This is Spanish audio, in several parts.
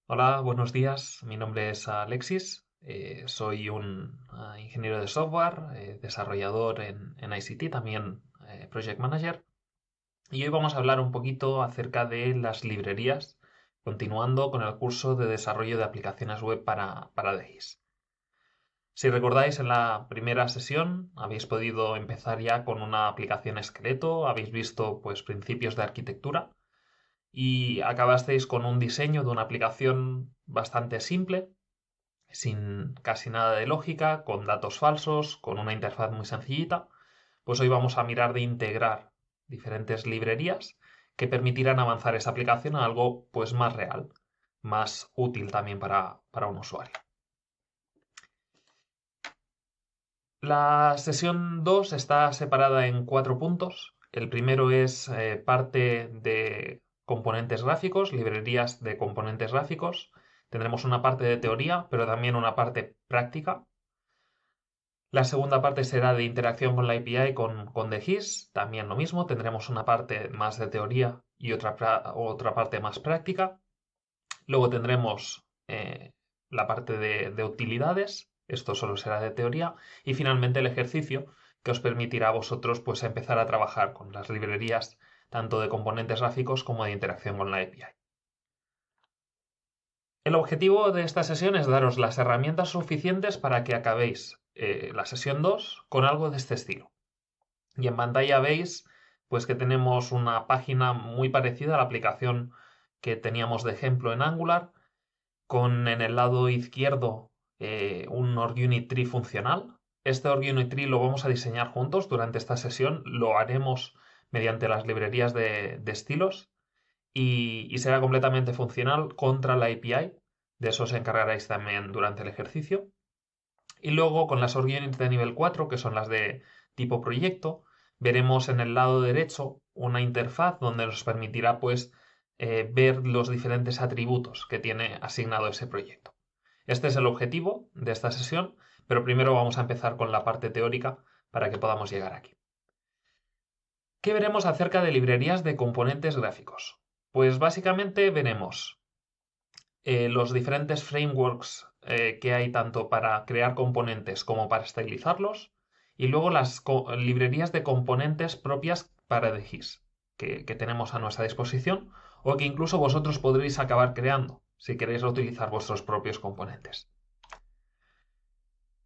Hola, buenos días. Mi nombre es Alexis. Soy un ingeniero de software, desarrollador en ICT, también project manager. Y hoy vamos a hablar un poquito acerca de las librerías, continuando con el curso de desarrollo de aplicaciones web para DGIS. Si recordáis, en la primera sesión habéis podido empezar ya con una aplicación esqueleto, habéis visto pues principios de arquitectura y acabasteis con un diseño de una aplicación bastante simple sin casi nada de lógica, con datos falsos, con una interfaz muy sencillita, pues hoy vamos a mirar de integrar diferentes librerías que permitirán avanzar esa aplicación a algo pues más real, más útil también para un usuario. La sesión 2 está separada en cuatro puntos. El primero es parte de componentes gráficos, librerías de componentes gráficos. Tendremos una parte de teoría, pero también una parte práctica. La segunda parte será de interacción con la API con The GIS, también lo mismo, tendremos una parte más de teoría y otra parte más práctica. Luego tendremos la parte de utilidades, esto solo será de teoría, y finalmente el ejercicio que os permitirá a vosotros pues, empezar a trabajar con las librerías tanto de componentes gráficos como de interacción con la API. El objetivo de esta sesión es daros las herramientas suficientes para que acabéis la sesión 2 con algo de este estilo. Y en pantalla veis pues que tenemos una página muy parecida a la aplicación que teníamos de ejemplo en Angular, con en el lado izquierdo un OrgUnit Tree funcional. Este OrgUnit Tree lo vamos a diseñar juntos durante esta sesión, lo haremos mediante las librerías de estilos y será completamente funcional contra la API. De eso os encargaréis también durante el ejercicio. Y luego con las OrgUnit de nivel 4, que son las de tipo proyecto, veremos en el lado derecho una interfaz donde nos permitirá pues ver los diferentes atributos que tiene asignado ese proyecto. Este es el objetivo de esta sesión, pero primero vamos a empezar con la parte teórica para que podamos llegar aquí. ¿Qué veremos acerca de librerías de componentes gráficos? Pues básicamente veremos los diferentes frameworks que hay tanto para crear componentes como para estilizarlos, y luego las librerías de componentes propias para DGIS que tenemos a nuestra disposición o que incluso vosotros podréis acabar creando si queréis utilizar vuestros propios componentes.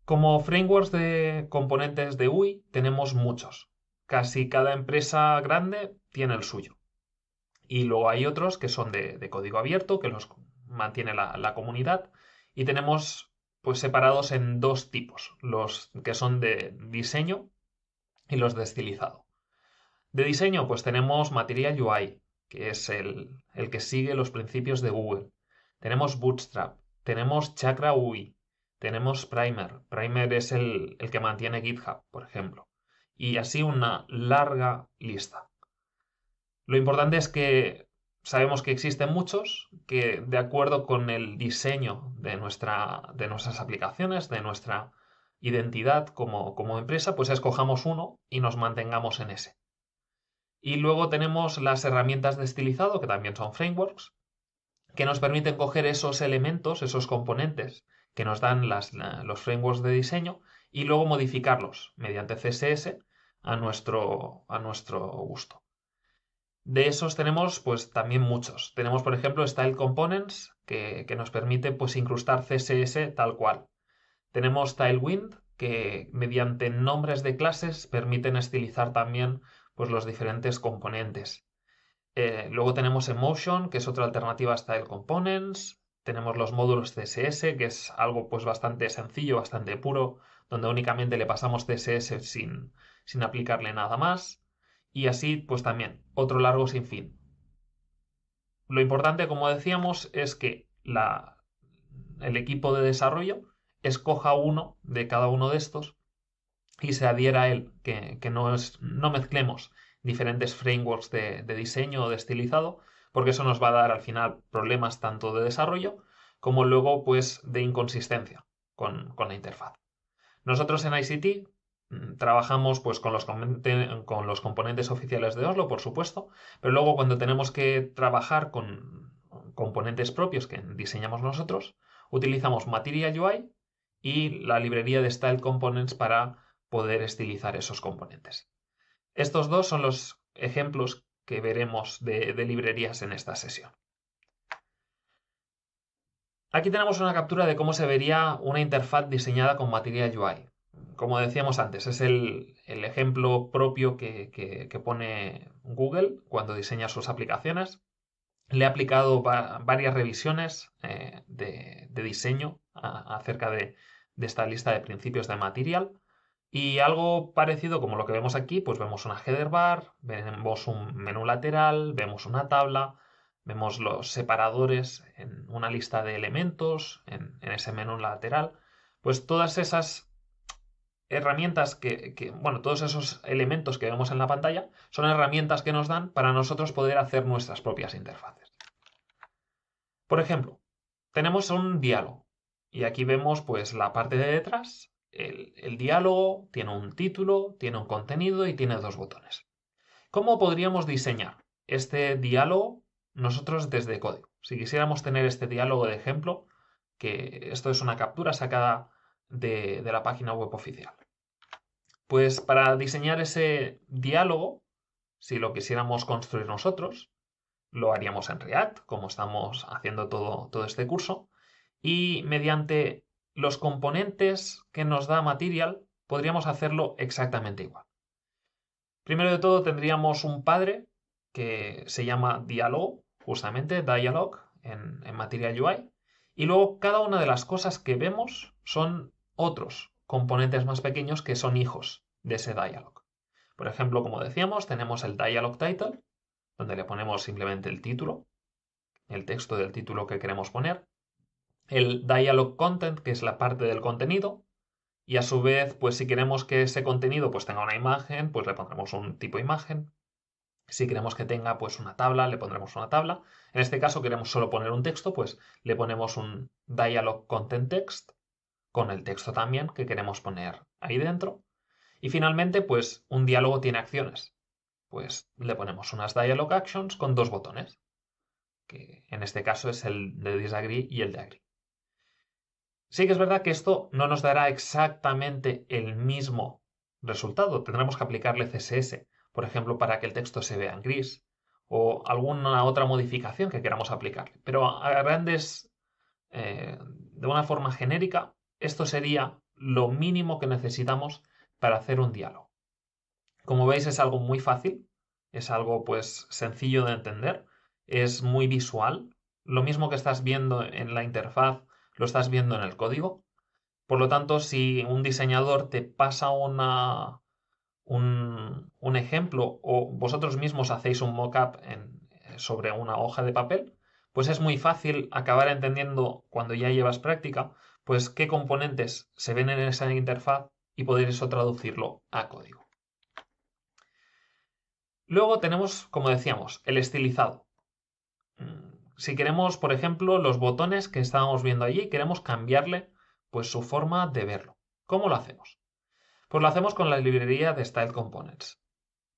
Como frameworks de componentes de UI tenemos muchos. Casi cada empresa grande tiene el suyo. Y luego hay otros que son de código abierto, que los mantiene la comunidad. Y tenemos pues separados en dos tipos, los que son de diseño y los de estilizado. De diseño pues tenemos Material UI, que es el que sigue los principios de Google. Tenemos Bootstrap, tenemos Chakra UI, tenemos Primer. Primer es el que mantiene GitHub, por ejemplo. Y así una larga lista. Lo importante es que sabemos que existen muchos que, de acuerdo con el diseño de nuestras aplicaciones, de nuestra identidad como empresa, pues escojamos uno y nos mantengamos en ese. Y luego tenemos las herramientas de estilizado, que también son frameworks, que nos permiten coger esos elementos, esos componentes que nos dan los frameworks de diseño y luego modificarlos mediante CSS a nuestro gusto. De esos tenemos pues también muchos. Tenemos, por ejemplo, Style Components, que nos permite pues incrustar CSS tal cual. Tenemos Tailwind, que mediante nombres de clases permiten estilizar también pues, los diferentes componentes. Luego tenemos Emotion, que es otra alternativa a Style Components. Tenemos los módulos CSS, que es algo pues bastante sencillo, bastante puro, donde únicamente le pasamos CSS sin aplicarle nada más. Y así, pues también, otro largo sin fin. Lo importante, como decíamos, es que el equipo de desarrollo escoja uno de cada uno de estos y se adhiera a él, que no mezclemos diferentes frameworks de diseño o de estilizado, porque eso nos va a dar al final problemas tanto de desarrollo como luego pues de inconsistencia con la interfaz. Nosotros en ICT trabajamos pues con los componentes oficiales de Oslo, por supuesto, pero luego cuando tenemos que trabajar componentes propios que diseñamos nosotros, utilizamos Material UI y la librería de Style Components para poder estilizar esos componentes. Estos dos son los ejemplos que veremos de librerías en esta sesión. Aquí tenemos una captura de cómo se vería una interfaz diseñada con Material UI. Como decíamos antes, es el ejemplo propio que pone Google cuando diseña sus aplicaciones. Le he aplicado varias revisiones de diseño acerca de esta lista de principios de Material. Y algo parecido como lo que vemos aquí, pues vemos una header bar, vemos un menú lateral, vemos una tabla, vemos los separadores en una lista de elementos en ese menú lateral. Pues todas esas herramientas todos esos elementos que vemos en la pantalla son herramientas que nos dan para nosotros poder hacer nuestras propias interfaces. Por ejemplo, tenemos un diálogo y aquí vemos pues la parte de detrás. El diálogo tiene un título, tiene un contenido y tiene dos botones. ¿Cómo podríamos diseñar este diálogo nosotros desde código? Si quisiéramos tener este diálogo de ejemplo, que esto es una captura sacada de la página web oficial. Pues para diseñar ese diálogo, si lo quisiéramos construir nosotros, lo haríamos en React, como estamos haciendo todo este curso, y mediante los componentes que nos da Material podríamos hacerlo exactamente igual. Primero de todo tendríamos un padre que se llama diálogo, justamente dialog en Material UI, y luego cada una de las cosas que vemos son otros componentes más pequeños que son hijos de ese dialog. Por ejemplo, como decíamos, tenemos el dialog title, donde le ponemos simplemente el título, el texto del título que queremos poner, el dialog content, que es la parte del contenido, y a su vez, pues si queremos que ese contenido pues tenga una imagen, pues le pondremos un tipo imagen. Si queremos que tenga pues una tabla, le pondremos una tabla. En este caso queremos solo poner un texto, pues le ponemos un dialog content text con el texto también que queremos poner ahí dentro. Y finalmente, pues un diálogo tiene acciones. Pues le ponemos unas dialog actions con dos botones, que en este caso es el de disagree y el de agree. Sí que es verdad que esto no nos dará exactamente el mismo resultado. Tendremos que aplicarle CSS, por ejemplo, para que el texto se vea en gris o alguna otra modificación que queramos aplicarle. Pero de una forma genérica, esto sería lo mínimo que necesitamos para hacer un diálogo. Como veis, es algo muy fácil, es algo pues sencillo de entender, es muy visual. Lo mismo que estás viendo en la interfaz lo estás viendo en el código. Por lo tanto, si un diseñador te pasa un ejemplo o vosotros mismos hacéis un mockup sobre una hoja de papel, pues es muy fácil acabar entendiendo cuando ya llevas práctica, pues qué componentes se ven en esa interfaz y poder eso traducirlo a código. Luego tenemos, como decíamos, el estilizado. Si queremos, por ejemplo, los botones que estábamos viendo allí, queremos cambiarle pues su forma de verlo. ¿Cómo lo hacemos? Pues lo hacemos con la librería de Style Components.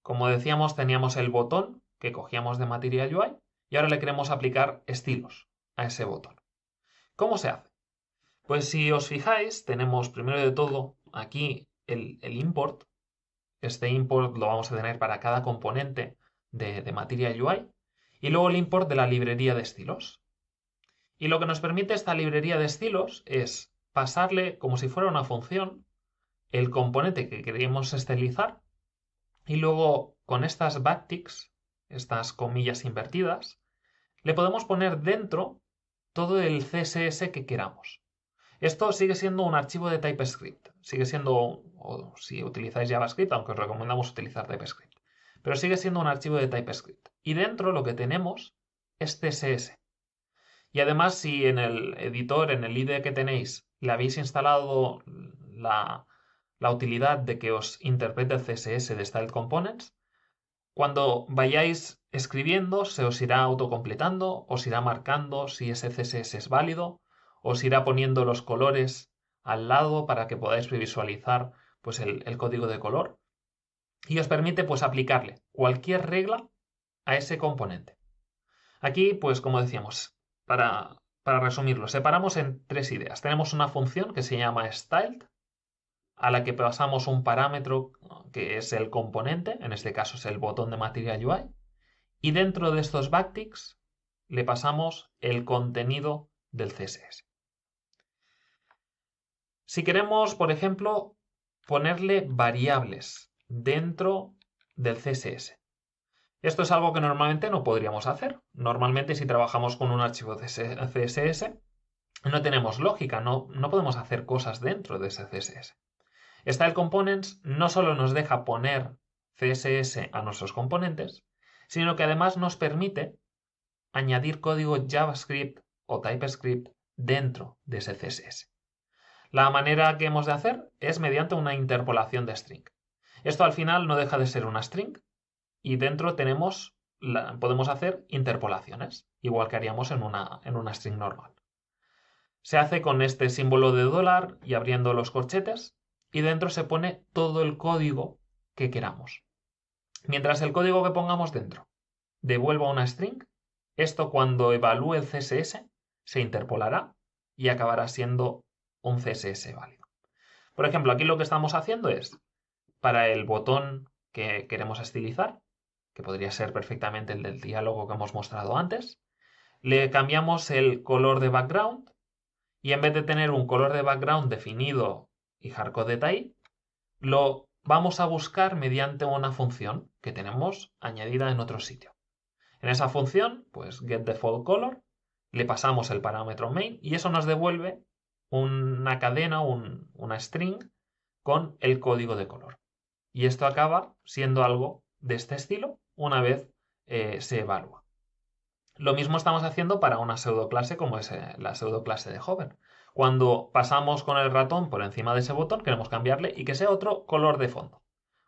Como decíamos, teníamos el botón que cogíamos de Material UI y ahora le queremos aplicar estilos a ese botón. ¿Cómo se hace? Pues si os fijáis, tenemos primero de todo aquí el import. Este import lo vamos a tener para cada componente de Material UI y luego el import de la librería de estilos. Y lo que nos permite esta librería de estilos es pasarle, como si fuera una función, el componente que queremos estilizar y luego con estas backticks, estas comillas invertidas, le podemos poner dentro todo el CSS que queramos. Esto sigue siendo un archivo de TypeScript, sigue siendo, o si utilizáis JavaScript, aunque os recomendamos utilizar TypeScript, pero sigue siendo un archivo de TypeScript. Y dentro lo que tenemos es CSS. Y además, si en el editor, en el IDE que tenéis, le habéis instalado la utilidad de que os interprete el CSS de Style Components, cuando vayáis escribiendo se os irá autocompletando, os irá marcando si ese CSS es válido, os irá poniendo los colores al lado para que podáis visualizar pues, el código de color y os permite pues, aplicarle cualquier regla a ese componente. Aquí, pues como decíamos, para resumirlo, separamos en tres ideas. Tenemos una función que se llama styled, a la que pasamos un parámetro que es el componente, en este caso es el botón de Material UI, y dentro de estos backticks le pasamos el contenido del CSS. Si queremos, por ejemplo, ponerle variables dentro del CSS. Esto es algo que normalmente no podríamos hacer. Normalmente si trabajamos con un archivo CSS, no tenemos lógica, no podemos hacer cosas dentro de ese CSS. Style Components no solo nos deja poner CSS a nuestros componentes, sino que además nos permite añadir código JavaScript o TypeScript dentro de ese CSS. La manera que hemos de hacer es mediante una interpolación de string. Esto al final no deja de ser una string y dentro podemos hacer interpolaciones, igual que haríamos en una string normal. Se hace con este símbolo de dólar y abriendo los corchetes, y dentro se pone todo el código que queramos. Mientras el código que pongamos dentro devuelva una string, esto cuando evalúe el CSS se interpolará y acabará siendo un CSS válido. Por ejemplo, aquí lo que estamos haciendo es, para el botón que queremos estilizar, que podría ser perfectamente el del diálogo que hemos mostrado antes, le cambiamos el color de background y en vez de tener un color de background definido y hardcoded ahí, lo vamos a buscar mediante una función que tenemos añadida en otro sitio. En esa función, pues getDefaultColor, le pasamos el parámetro main y eso nos devuelve una cadena, una string con el código de color. Y esto acaba siendo algo de este estilo una vez se evalúa. Lo mismo estamos haciendo para una pseudoclase como es la pseudoclase de hover. Cuando pasamos con el ratón por encima de ese botón, queremos cambiarle y que sea otro color de fondo.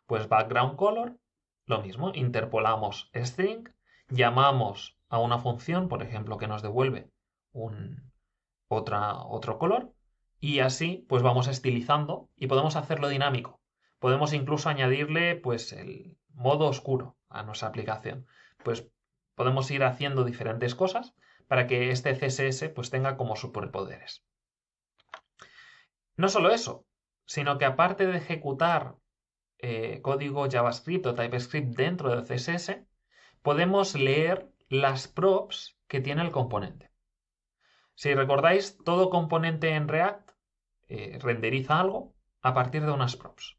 Pues background color, lo mismo, interpolamos string, llamamos a una función, por ejemplo, que nos devuelve otro color, y así pues vamos estilizando y podemos hacerlo dinámico. Podemos incluso añadirle pues el modo oscuro a nuestra aplicación. Pues podemos ir haciendo diferentes cosas para que este CSS pues tenga como superpoderes. No solo eso, sino que aparte de ejecutar código JavaScript o TypeScript dentro del CSS, podemos leer las props que tiene el componente. Si recordáis, todo componente en React renderiza algo a partir de unas props.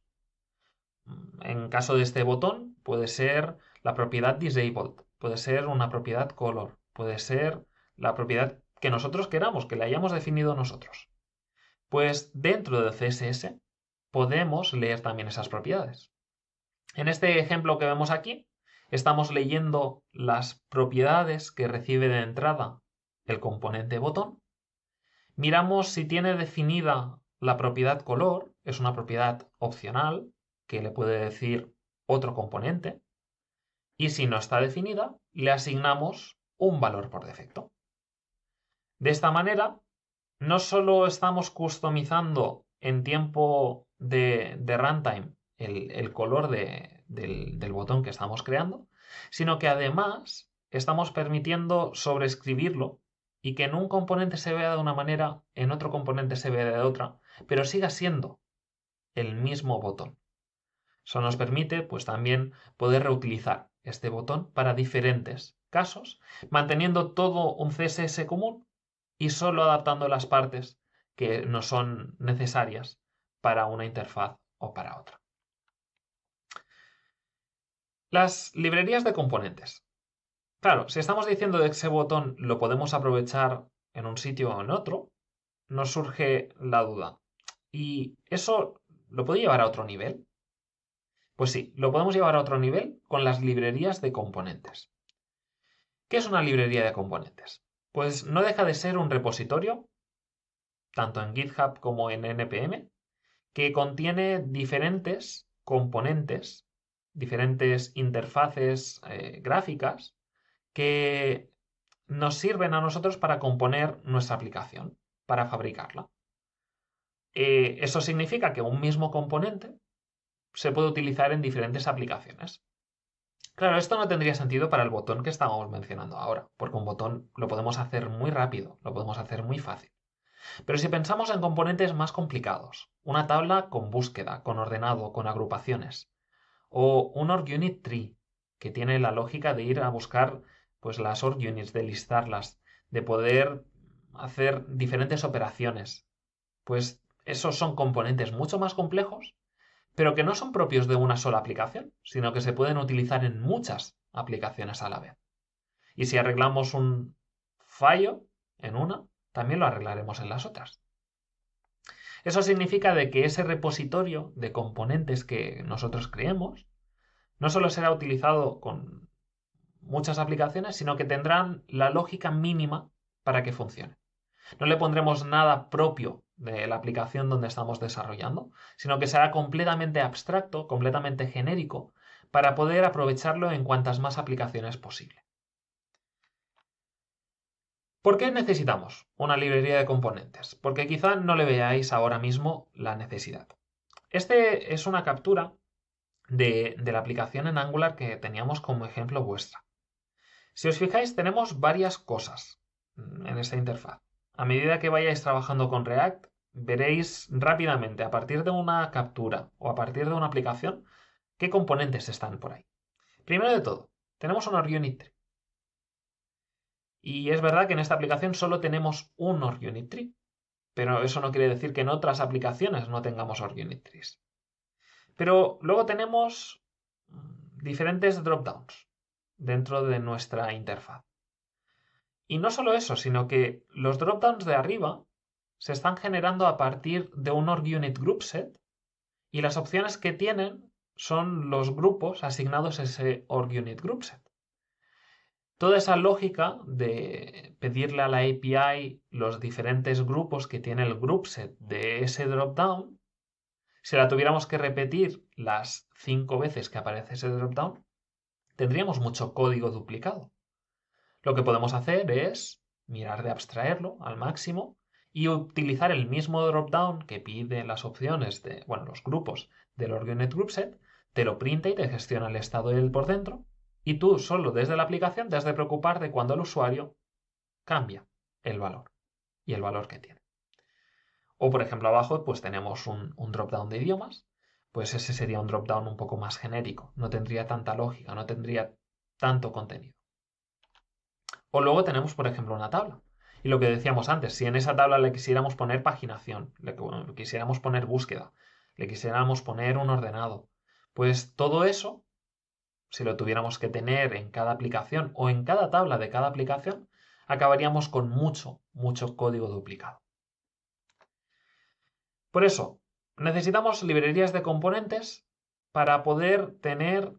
En caso de este botón, puede ser la propiedad disabled, puede ser una propiedad color, puede ser la propiedad que nosotros queramos, que la hayamos definido nosotros. Pues dentro del CSS podemos leer también esas propiedades. En este ejemplo que vemos aquí, estamos leyendo las propiedades que recibe de entrada el componente botón. Miramos si tiene definida la propiedad color, es una propiedad opcional que le puede decir otro componente. Y si no está definida, le asignamos un valor por defecto. De esta manera, no solo estamos customizando en tiempo de runtime el color del botón que estamos creando, sino que además estamos permitiendo sobreescribirlo y que en un componente se vea de una manera, en otro componente se vea de otra, pero siga siendo el mismo botón. Eso nos permite pues también poder reutilizar este botón para diferentes casos, manteniendo todo un CSS común y solo adaptando las partes que no son necesarias para una interfaz o para otra. Las librerías de componentes. Claro, si estamos diciendo que ese botón lo podemos aprovechar en un sitio o en otro, nos surge la duda. ¿Y eso lo puede llevar a otro nivel? Pues sí, lo podemos llevar a otro nivel con las librerías de componentes. ¿Qué es una librería de componentes? Pues no deja de ser un repositorio, tanto en GitHub como en NPM, que contiene diferentes componentes, diferentes interfaces gráficas que nos sirven a nosotros para componer nuestra aplicación, para fabricarla. Eso significa que un mismo componente se puede utilizar en diferentes aplicaciones. Claro, esto no tendría sentido para el botón que estábamos mencionando ahora, porque un botón lo podemos hacer muy rápido, lo podemos hacer muy fácil. Pero si pensamos en componentes más complicados, una tabla con búsqueda, con ordenado, con agrupaciones, o un OrgUnit tree, que tiene la lógica de ir a buscar pues, las OrgUnits, de listarlas, de poder hacer diferentes operaciones, pues esos son componentes mucho más complejos, pero que no son propios de una sola aplicación, sino que se pueden utilizar en muchas aplicaciones a la vez. Y si arreglamos un fallo en una, también lo arreglaremos en las otras. Eso significa de que ese repositorio de componentes que nosotros creemos no solo será utilizado con muchas aplicaciones, sino que tendrán la lógica mínima para que funcione. No le pondremos nada propio de la aplicación donde estamos desarrollando, sino que será completamente abstracto, completamente genérico, para poder aprovecharlo en cuantas más aplicaciones posible. ¿Por qué necesitamos una librería de componentes? Porque quizá no le veáis ahora mismo la necesidad. Este es una captura de la aplicación en Angular que teníamos como ejemplo vuestra. Si os fijáis, tenemos varias cosas en esta interfaz. A medida que vayáis trabajando con React, veréis rápidamente, a partir de una captura o a partir de una aplicación, qué componentes están por ahí. Primero de todo, tenemos un OrgUnit tree. Y es verdad que en esta aplicación solo tenemos un OrgUnit tree, pero eso no quiere decir que en otras aplicaciones no tengamos OrgUnit trees. Pero luego tenemos diferentes dropdowns dentro de nuestra interfaz. Y no solo eso, sino que los dropdowns de arriba se están generando a partir de un OrgUnit group set y las opciones que tienen son los grupos asignados a ese OrgUnit group set. Toda esa lógica de pedirle a la API los diferentes grupos que tiene el group set de ese dropdown, si la tuviéramos que repetir las 5 veces que aparece ese dropdown, tendríamos mucho código duplicado. Lo que podemos hacer es mirar de abstraerlo al máximo y utilizar el mismo dropdown que pide las opciones de, bueno, los grupos del OrgUnit Group Set, te lo printa y te gestiona el estado de él por dentro, y tú solo desde la aplicación te has de preocupar de cuando el usuario cambia el valor y el valor que tiene. O por ejemplo abajo pues tenemos un dropdown de idiomas, pues ese sería un dropdown un poco más genérico, no tendría tanta lógica, no tendría tanto contenido. O luego tenemos, por ejemplo, una tabla. Y lo que decíamos antes, si en esa tabla le quisiéramos poner paginación, le quisiéramos poner búsqueda, le quisiéramos poner un ordenado, pues todo eso, si lo tuviéramos que tener en cada aplicación o en cada tabla de cada aplicación, acabaríamos con mucho, mucho código duplicado. Por eso, necesitamos librerías de componentes para poder tener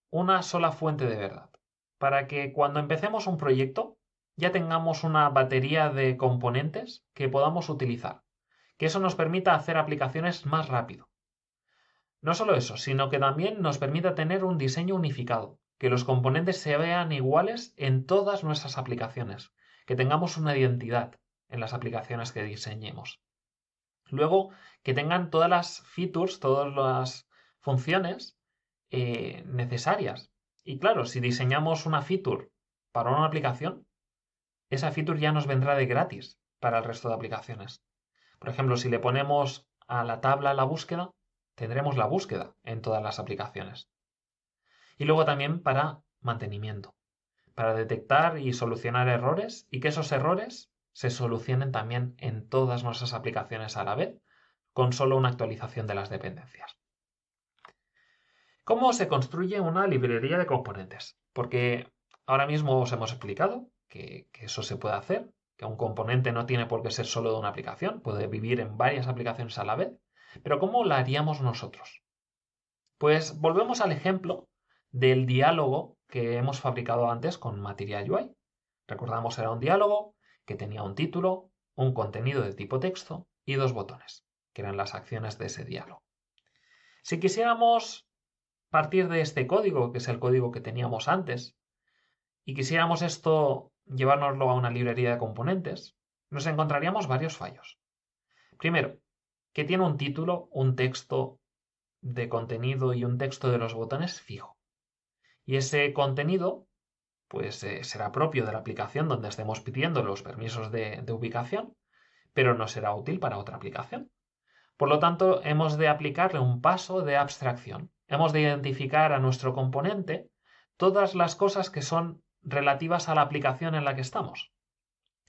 una sola fuente de verdad, para que cuando empecemos un proyecto ya tengamos una batería de componentes que podamos utilizar, que eso nos permita hacer aplicaciones más rápido. No solo eso, sino que también nos permita tener un diseño unificado, que los componentes se vean iguales en todas nuestras aplicaciones, que tengamos una identidad en las aplicaciones que diseñemos. Luego, que tengan todas las features, todas las funciones necesarias. Y claro, si diseñamos una feature para una aplicación, esa feature ya nos vendrá de gratis para el resto de aplicaciones. Por ejemplo, si le ponemos a la tabla la búsqueda, tendremos la búsqueda en todas las aplicaciones. Y luego también para mantenimiento, para detectar y solucionar errores y que esos errores se solucionen también en todas nuestras aplicaciones a la vez, con solo una actualización de las dependencias. ¿Cómo se construye una librería de componentes? Porque ahora mismo os hemos explicado que eso se puede hacer, que un componente no tiene por qué ser solo de una aplicación, puede vivir en varias aplicaciones a la vez. Pero ¿cómo la haríamos nosotros? Pues volvemos al ejemplo del diálogo que hemos fabricado antes con Material UI. Recordamos, era un diálogo que tenía un título, un contenido de tipo texto y dos botones, que eran las acciones de ese diálogo. Si quisiéramos partir de este código, que es el código que teníamos antes, y quisiéramos esto llevárnoslo a una librería de componentes, nos encontraríamos varios fallos. Primero, que tiene un título, un texto de contenido y un texto de los botones fijo. Y ese contenido pues será propio de la aplicación donde estemos pidiendo los permisos de ubicación, pero no será útil para otra aplicación. Por lo tanto, hemos de aplicarle un paso de abstracción. Hemos de identificar a nuestro componente todas las cosas que son relativas a la aplicación en la que estamos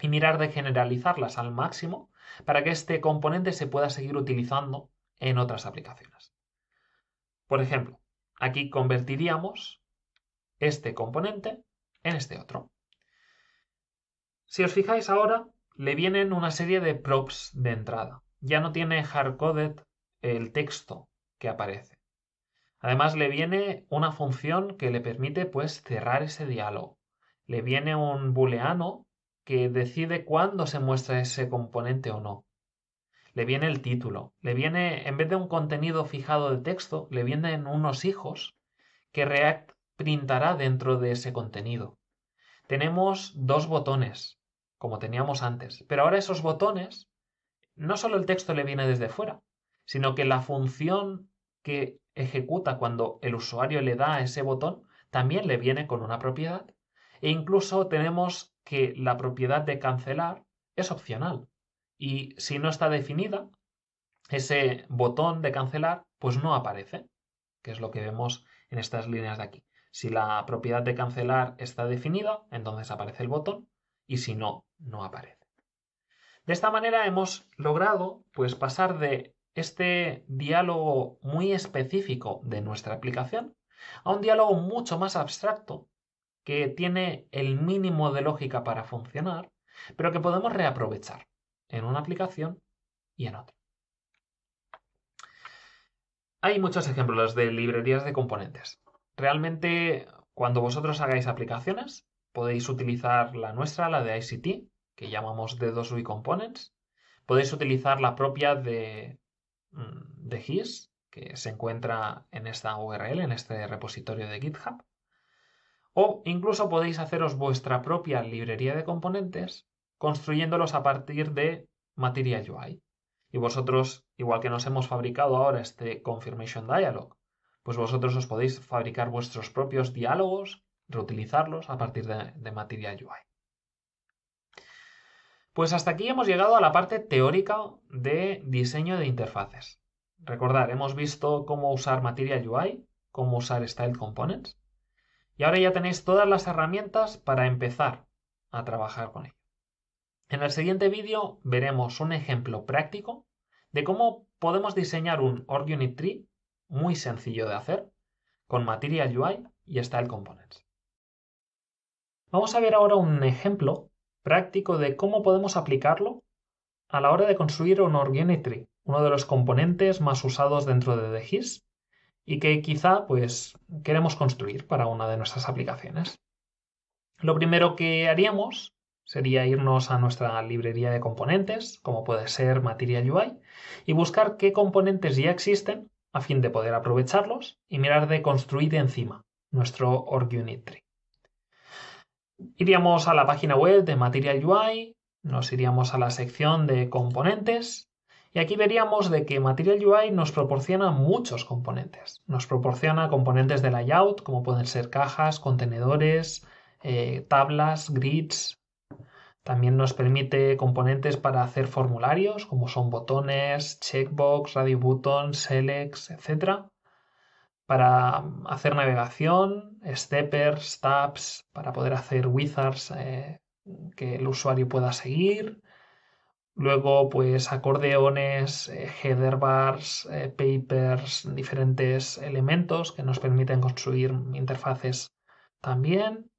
y mirar de generalizarlas al máximo para que este componente se pueda seguir utilizando en otras aplicaciones. Por ejemplo, aquí convertiríamos este componente en este otro. Si os fijáis ahora, le vienen una serie de props de entrada. Ya no tiene hardcoded el texto que aparece. Además, le viene una función que le permite pues cerrar ese diálogo. Le viene un booleano que decide cuándo se muestra ese componente o no. Le viene el título. Le viene, en vez de un contenido fijado de texto, le vienen unos hijos que React printará dentro de ese contenido. Tenemos dos botones, como teníamos antes, pero ahora esos botones, no solo el texto le viene desde fuera, sino que la función que ejecuta cuando el usuario le da a ese botón también le viene con una propiedad. E incluso tenemos que la propiedad de cancelar es opcional. Y si no está definida, ese botón de cancelar pues no aparece, que es lo que vemos en estas líneas de aquí. Si la propiedad de cancelar está definida, entonces aparece el botón, y si no, no aparece. De esta manera hemos logrado pues pasar de este diálogo muy específico de nuestra aplicación a un diálogo mucho más abstracto que tiene el mínimo de lógica para funcionar, pero que podemos reaprovechar en una aplicación y en otra. Hay muchos ejemplos de librerías de componentes. Realmente, cuando vosotros hagáis aplicaciones, podéis utilizar la nuestra, la de ICT, que llamamos D2UI Components. Podéis utilizar la propia de GIS, que se encuentra en esta URL, en este repositorio de GitHub. O incluso podéis haceros vuestra propia librería de componentes construyéndolos a partir de Material UI. Y vosotros, igual que nos hemos fabricado ahora este Confirmation Dialog, pues vosotros os podéis fabricar vuestros propios diálogos, reutilizarlos a partir de Material UI. Pues hasta aquí hemos llegado a la parte teórica de diseño de interfaces. Recordad, hemos visto cómo usar Material UI, cómo usar Style Components, y ahora ya tenéis todas las herramientas para empezar a trabajar con ello. En el siguiente vídeo veremos un ejemplo práctico de cómo podemos diseñar un OrgUnit Tree muy sencillo de hacer con Material UI y Style Components. Vamos a ver ahora un ejemplo práctico de cómo podemos aplicarlo a la hora de construir un OrgUnit Tree, uno de los componentes más usados dentro de The GIS y que quizá pues queremos construir para una de nuestras aplicaciones. Lo primero que haríamos sería irnos a nuestra librería de componentes, como puede ser Material UI, y buscar qué componentes ya existen a fin de poder aprovecharlos y mirar de construir encima nuestro OrgUnit Tree. Iríamos a la página web de Material UI, nos iríamos a la sección de componentes y aquí veríamos de que Material UI nos proporciona muchos componentes. Nos proporciona componentes de layout, como pueden ser cajas, contenedores, tablas, grids. También nos permite componentes para hacer formularios, como son botones, checkbox, radio button, selects, etc. Para hacer navegación, steppers, tabs, para poder hacer wizards que el usuario pueda seguir. Luego, pues acordeones, header bars, papers, diferentes elementos que nos permiten construir interfaces también.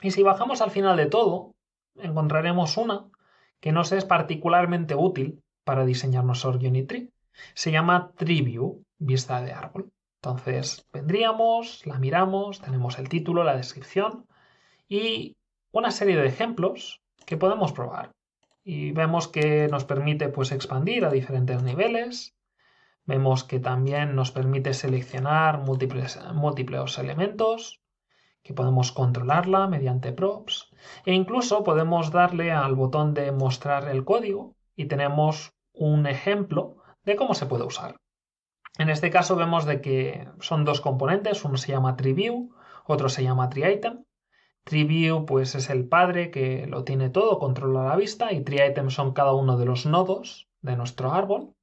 Y si bajamos al final de todo, encontraremos una que nos es particularmente útil para diseñar nuestro OrgUnit Tree. Se llama TreeView, vista de árbol. Entonces vendríamos, la miramos, tenemos el título, la descripción y una serie de ejemplos que podemos probar. Y vemos que nos permite pues expandir a diferentes niveles. Vemos que también nos permite seleccionar múltiples elementos, que podemos controlarla mediante props e incluso podemos darle al botón de mostrar el código y tenemos un ejemplo de cómo se puede usar. En este caso vemos de que son dos componentes, uno se llama TreeView, otro se llama TreeItem. TreeView pues es el padre que lo tiene todo, controla la vista, y TreeItem son cada uno de los nodos de nuestro árbol.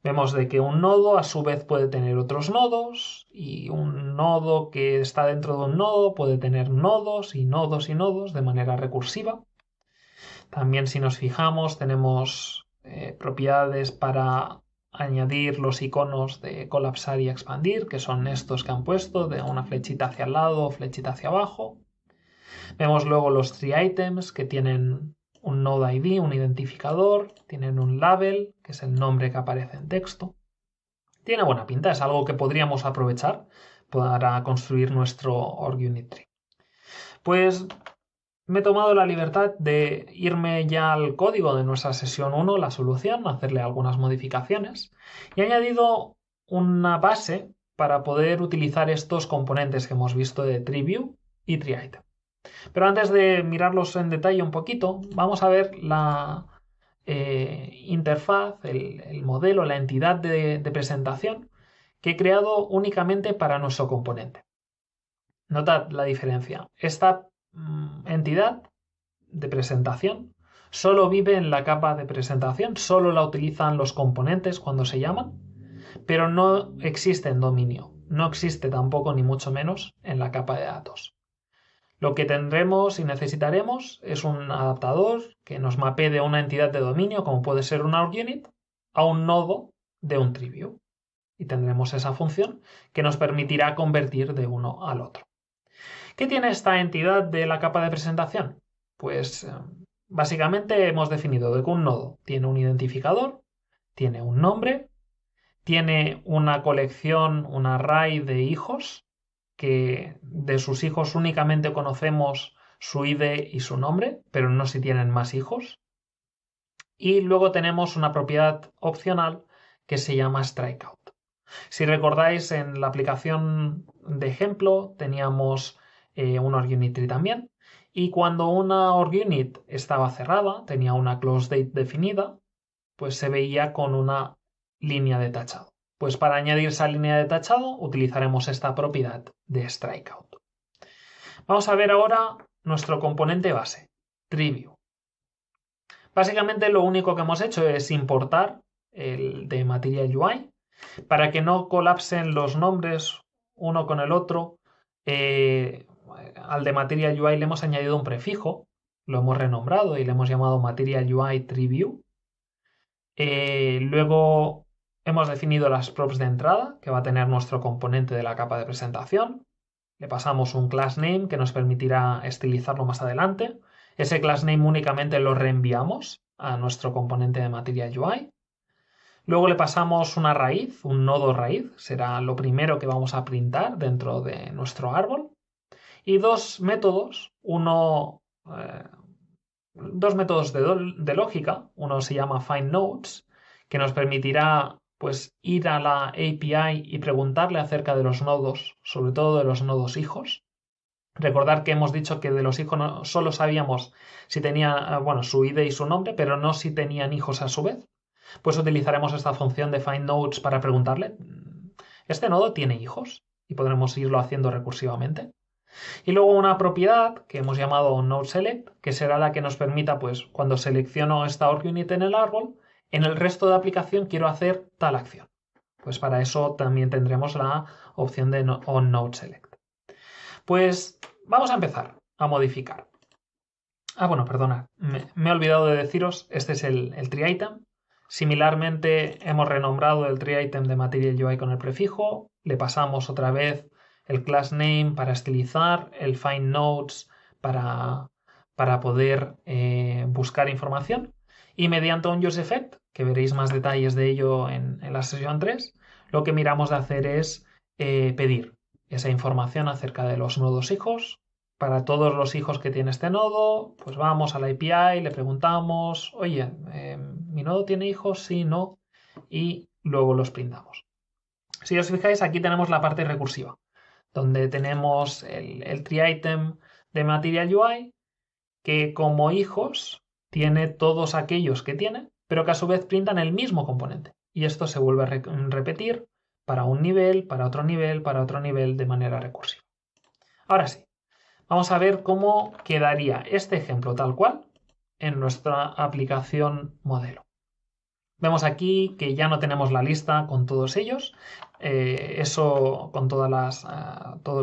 Vemos de que un nodo a su vez puede tener otros nodos, y un nodo que está dentro de un nodo puede tener nodos y nodos y nodos de manera recursiva. También, si nos fijamos, tenemos propiedades para añadir los iconos de colapsar y expandir, que son estos que han puesto, de una flechita hacia el lado o flechita hacia abajo. Vemos luego los TreeItems, que tienen un node ID, un identificador, tienen un label, que es el nombre que aparece en texto. Tiene buena pinta, es algo que podríamos aprovechar para construir nuestro OrgUnit tree. Pues me he tomado la libertad de irme ya al código de nuestra sesión 1, la solución, hacerle algunas modificaciones, y he añadido una base para poder utilizar estos componentes que hemos visto de TreeView y TreeItem. Pero antes de mirarlos en detalle un poquito, vamos a ver la interfaz, el modelo, la entidad de presentación que he creado únicamente para nuestro componente. Notad la diferencia. Esta entidad de presentación solo vive en la capa de presentación, solo la utilizan los componentes cuando se llaman, pero no existe en dominio, no existe tampoco ni mucho menos en la capa de datos. Lo que tendremos y necesitaremos es un adaptador que nos mapee de una entidad de dominio, como puede ser una OrgUnit, a un nodo de un TreeView. Y tendremos esa función que nos permitirá convertir de uno al otro. ¿Qué tiene esta entidad de la capa de presentación? Pues básicamente hemos definido de que un nodo tiene un identificador, tiene un nombre, tiene una colección, un array de hijos, que de sus hijos únicamente conocemos su ID y su nombre, pero no si tienen más hijos. Y luego tenemos una propiedad opcional que se llama strikeout. Si recordáis, en la aplicación de ejemplo teníamos un OrgUnit tree también, y cuando una OrgUnit estaba cerrada, tenía una close date definida, pues se veía con una línea de tachado. Pues para añadir esa línea de tachado utilizaremos esta propiedad de strikeout. Vamos a ver ahora nuestro componente base, TreeView. Básicamente lo único que hemos hecho es importar el de Material UI para que no colapsen los nombres uno con el otro. Al de Material UI le hemos añadido un prefijo, lo hemos renombrado y le hemos llamado Material UI TreeView. Luego hemos definido las props de entrada que va a tener nuestro componente de la capa de presentación. Le pasamos un class name que nos permitirá estilizarlo más adelante. Ese class name únicamente lo reenviamos a nuestro componente de Material UI. Luego le pasamos una raíz, un nodo raíz, será lo primero que vamos a printar dentro de nuestro árbol. Y dos métodos, dos métodos de lógica. Uno se llama findNodes, que nos permitirá pues ir a la API y preguntarle acerca de los nodos, sobre todo de los nodos hijos. Recordar que hemos dicho que de los hijos no, solo sabíamos si tenían su ID y su nombre, pero no si tenían hijos a su vez. Pues utilizaremos esta función de findNodes para preguntarle, ¿este nodo tiene hijos? Y podremos irlo haciendo recursivamente. Y luego una propiedad que hemos llamado nodeSelect, que será la que nos permita, pues cuando selecciono esta OrgUnit en el árbol, en el resto de aplicación quiero hacer tal acción. Pues para eso también tendremos la opción de onNodeSelect. Pues vamos a empezar a modificar. Perdonad, me he olvidado de deciros, este es el TreeItem. Similarmente hemos renombrado el TreeItem de Material UI con el prefijo, le pasamos otra vez el class name para estilizar, el findNodes para poder buscar información, y mediante un useEffect, que veréis más detalles de ello en la sesión 3, lo que miramos de hacer es pedir esa información acerca de los nodos hijos. Para todos los hijos que tiene este nodo, pues vamos a la API, le preguntamos, oye, ¿mi nodo tiene hijos? Sí, no, y luego los printamos. Si os fijáis, aquí tenemos la parte recursiva, donde tenemos el TreeItem de Material UI, que como hijos tiene todos aquellos que tiene, pero que a su vez printan el mismo componente. Y esto se vuelve a repetir para un nivel, para otro nivel, para otro nivel, de manera recursiva. Ahora sí, vamos a ver cómo quedaría este ejemplo tal cual en nuestra aplicación modelo. Vemos aquí que ya no tenemos la lista con todos ellos, eso con todos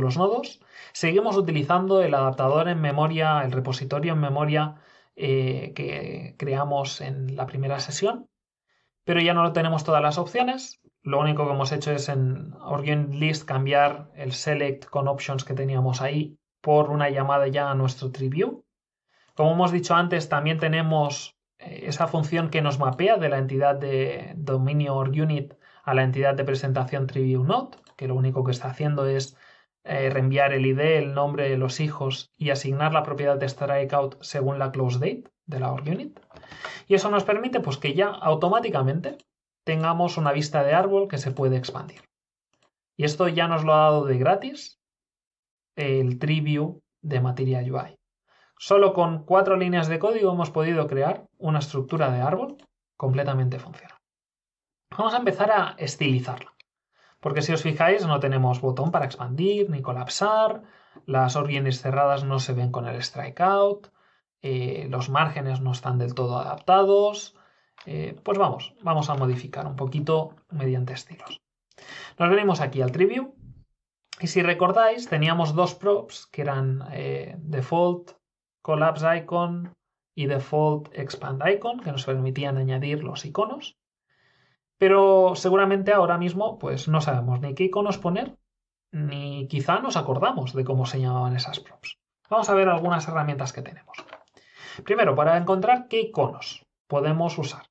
los nodos. Seguimos utilizando el adaptador en memoria, el repositorio en memoria que creamos en la primera sesión, pero ya no tenemos todas las opciones. Lo único que hemos hecho es en OrgUnitList cambiar el select con options que teníamos ahí por una llamada ya a nuestro TreeView. Como hemos dicho antes, también tenemos esa función que nos mapea de la entidad de dominio OrgUnit a la entidad de presentación TreeViewNode, que lo único que está haciendo es reenviar el ID, el nombre de los hijos y asignar la propiedad de strikeout según la close date de la OrgUnit. Y eso nos permite pues, que ya automáticamente tengamos una vista de árbol que se puede expandir. Y esto ya nos lo ha dado de gratis el TreeView de Material UI. Solo con 4 líneas de código hemos podido crear una estructura de árbol completamente funcional. Vamos a empezar a estilizarla. Porque si os fijáis, no tenemos botón para expandir ni colapsar, las órdenes cerradas no se ven con el strikeout, los márgenes no están del todo adaptados. Pues vamos a modificar un poquito mediante estilos. Nos venimos aquí al TreeView y si recordáis teníamos dos props que eran default collapse icon y default expand icon que nos permitían añadir los iconos. Pero seguramente ahora mismo pues no sabemos ni qué iconos poner ni quizá nos acordamos de cómo se llamaban esas props. Vamos a ver algunas herramientas que tenemos. Primero, para encontrar qué iconos podemos usar,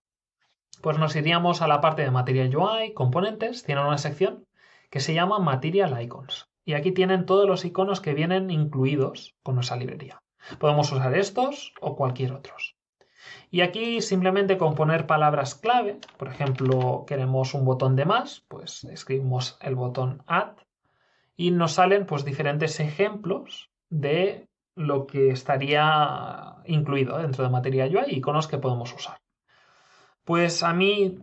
pues nos iríamos a la parte de Material UI, componentes, tienen una sección que se llama Material Icons. Y aquí tienen todos los iconos que vienen incluidos con nuestra librería. Podemos usar estos o cualquier otros. Y aquí simplemente con poner palabras clave, por ejemplo, queremos un botón de más, pues escribimos el botón Add y nos salen pues diferentes ejemplos de lo que estaría incluido dentro de Material UI y iconos que podemos usar. Pues a mí,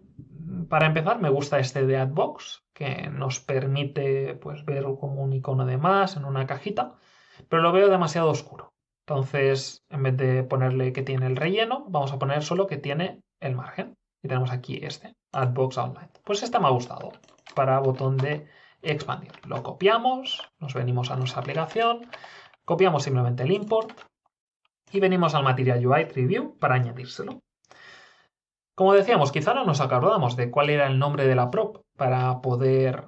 para empezar, me gusta este de AdBox, que nos permite pues, ver como un icono de más en una cajita, pero lo veo demasiado oscuro. Entonces, en vez de ponerle que tiene el relleno, vamos a poner solo que tiene el margen. Y tenemos aquí este, AdBox Outline. Pues este me ha gustado para botón de expandir. Lo copiamos, nos venimos a nuestra aplicación, copiamos simplemente el import y venimos al Material UI TreeView para añadírselo. Como decíamos, quizá no nos acordamos de cuál era el nombre de la prop para poder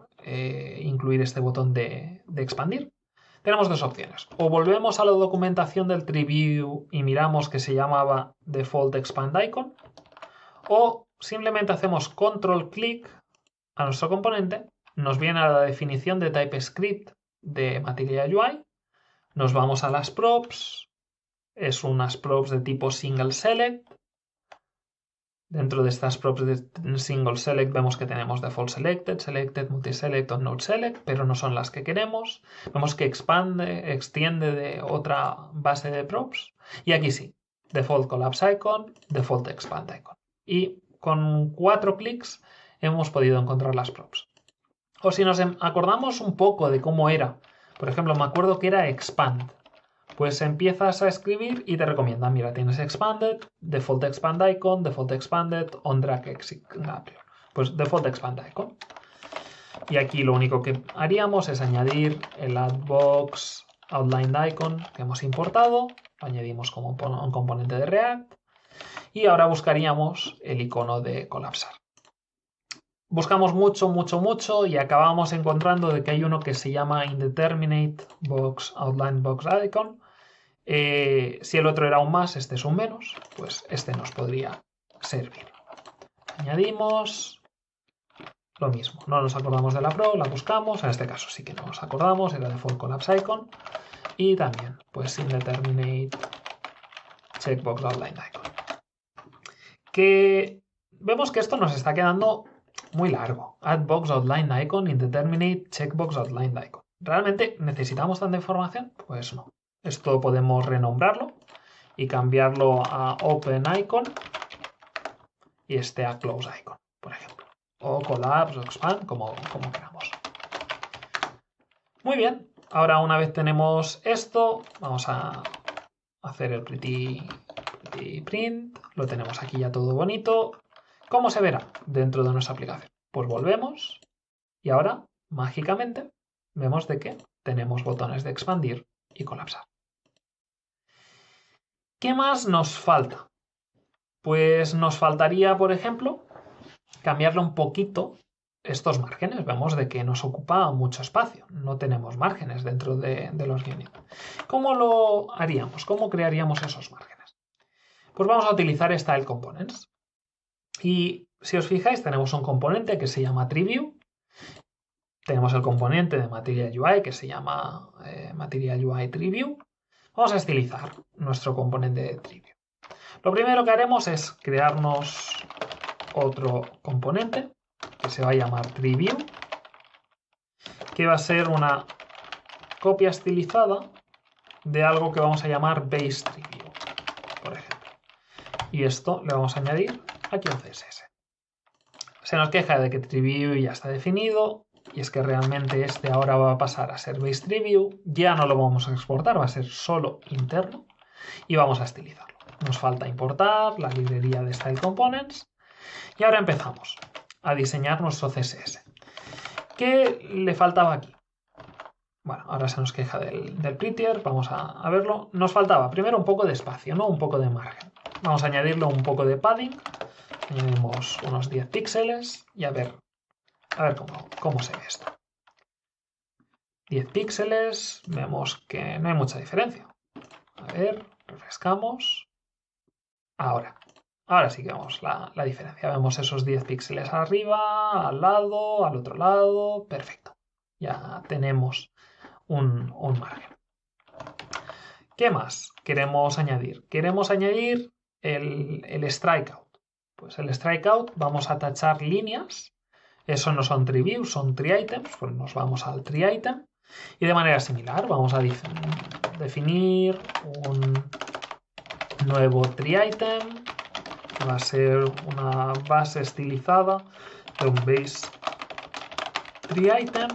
incluir este botón de expandir. Tenemos dos opciones. O volvemos a la documentación del TreeView y miramos que se llamaba Default Expand Icon, o simplemente hacemos control clic a nuestro componente, nos viene a la definición de TypeScript de Material UI, nos vamos a las props, es unas props de tipo single select. Dentro de estas props de single select vemos que tenemos default selected, selected, multiselect o node select, pero no son las que queremos. Vemos que extiende de otra base de props. Y aquí sí, default collapse icon, default expand icon. Y con 4 clics hemos podido encontrar las props. O si nos acordamos un poco de cómo era, por ejemplo, me acuerdo que era expand. Pues empiezas a escribir y te recomiendan, mira, tienes expanded, default expand icon, default expanded, on drag example. Pues default expand icon. Y aquí lo único que haríamos es añadir el AdBox outlined icon que hemos importado, lo añadimos como un componente de React y ahora buscaríamos el icono de colapsar. Buscamos mucho y acabamos encontrando de que hay uno que se llama indeterminate box outline box icon. Si el otro era un más, este es un menos, pues este nos podría servir. Añadimos lo mismo, no nos acordamos de la pro, la buscamos, en este caso sí que nos acordamos, era default collapse icon y también pues indeterminate checkbox outline icon. Que vemos que esto nos está quedando muy largo. AdBox outline icon, indeterminate checkbox outline icon. ¿Realmente necesitamos tanta información? Pues no. Esto podemos renombrarlo y cambiarlo a Open Icon y este a Close Icon, por ejemplo. O Collapse o Expand, como queramos. Muy bien, Ahora, una vez tenemos esto, vamos a hacer el pretty print. Lo tenemos aquí ya todo bonito. ¿Cómo se verá dentro de nuestra aplicación? Pues volvemos y ahora, mágicamente, vemos de que tenemos botones de expandir y colapsar. ¿Qué más nos falta? Pues nos faltaría, por ejemplo, cambiarle un poquito estos márgenes. Vemos de que nos ocupa mucho espacio. No tenemos márgenes dentro de los units. ¿Cómo lo haríamos? ¿Cómo crearíamos esos márgenes? Pues vamos a utilizar Style Components. Y si os fijáis, tenemos un componente que se llama TreeView. Tenemos el componente de Material UI que se llama Material UI TreeView. Vamos a estilizar nuestro componente de TreeView. Lo primero que haremos es crearnos otro componente que se va a llamar TreeView, que va a ser una copia estilizada de algo que vamos a llamar Base TreeView, por ejemplo. Y esto le vamos a añadir aquí un CSS. Se nos queja de que TreeView ya está definido, y es que realmente este ahora va a pasar a ser Base TreeView, ya no lo vamos a exportar, va a ser solo interno, y vamos a estilizarlo. Nos falta importar la librería de Style Components, y ahora empezamos a diseñar nuestro CSS. ¿Qué le faltaba aquí? Bueno, ahora se nos queja del prettier, vamos a verlo. Nos faltaba primero un poco de espacio, ¿no? Un poco de margen. Vamos a añadirle un poco de padding. Añadimos unos 10 píxeles y a ver cómo se ve esto. 10 píxeles, vemos que no hay mucha diferencia. A ver, refrescamos. Ahora sí que vemos la diferencia. Vemos esos 10 píxeles arriba, al lado, al otro lado. Perfecto. Ya tenemos un margen. ¿Qué más queremos añadir? Queremos añadir el strikeout. Pues el strikeout vamos a tachar líneas. Eso no son tree views, son tree items. Pues nos vamos al tree item. Y de manera similar vamos a definir un nuevo tree item. Va a ser una base estilizada de un base tree item.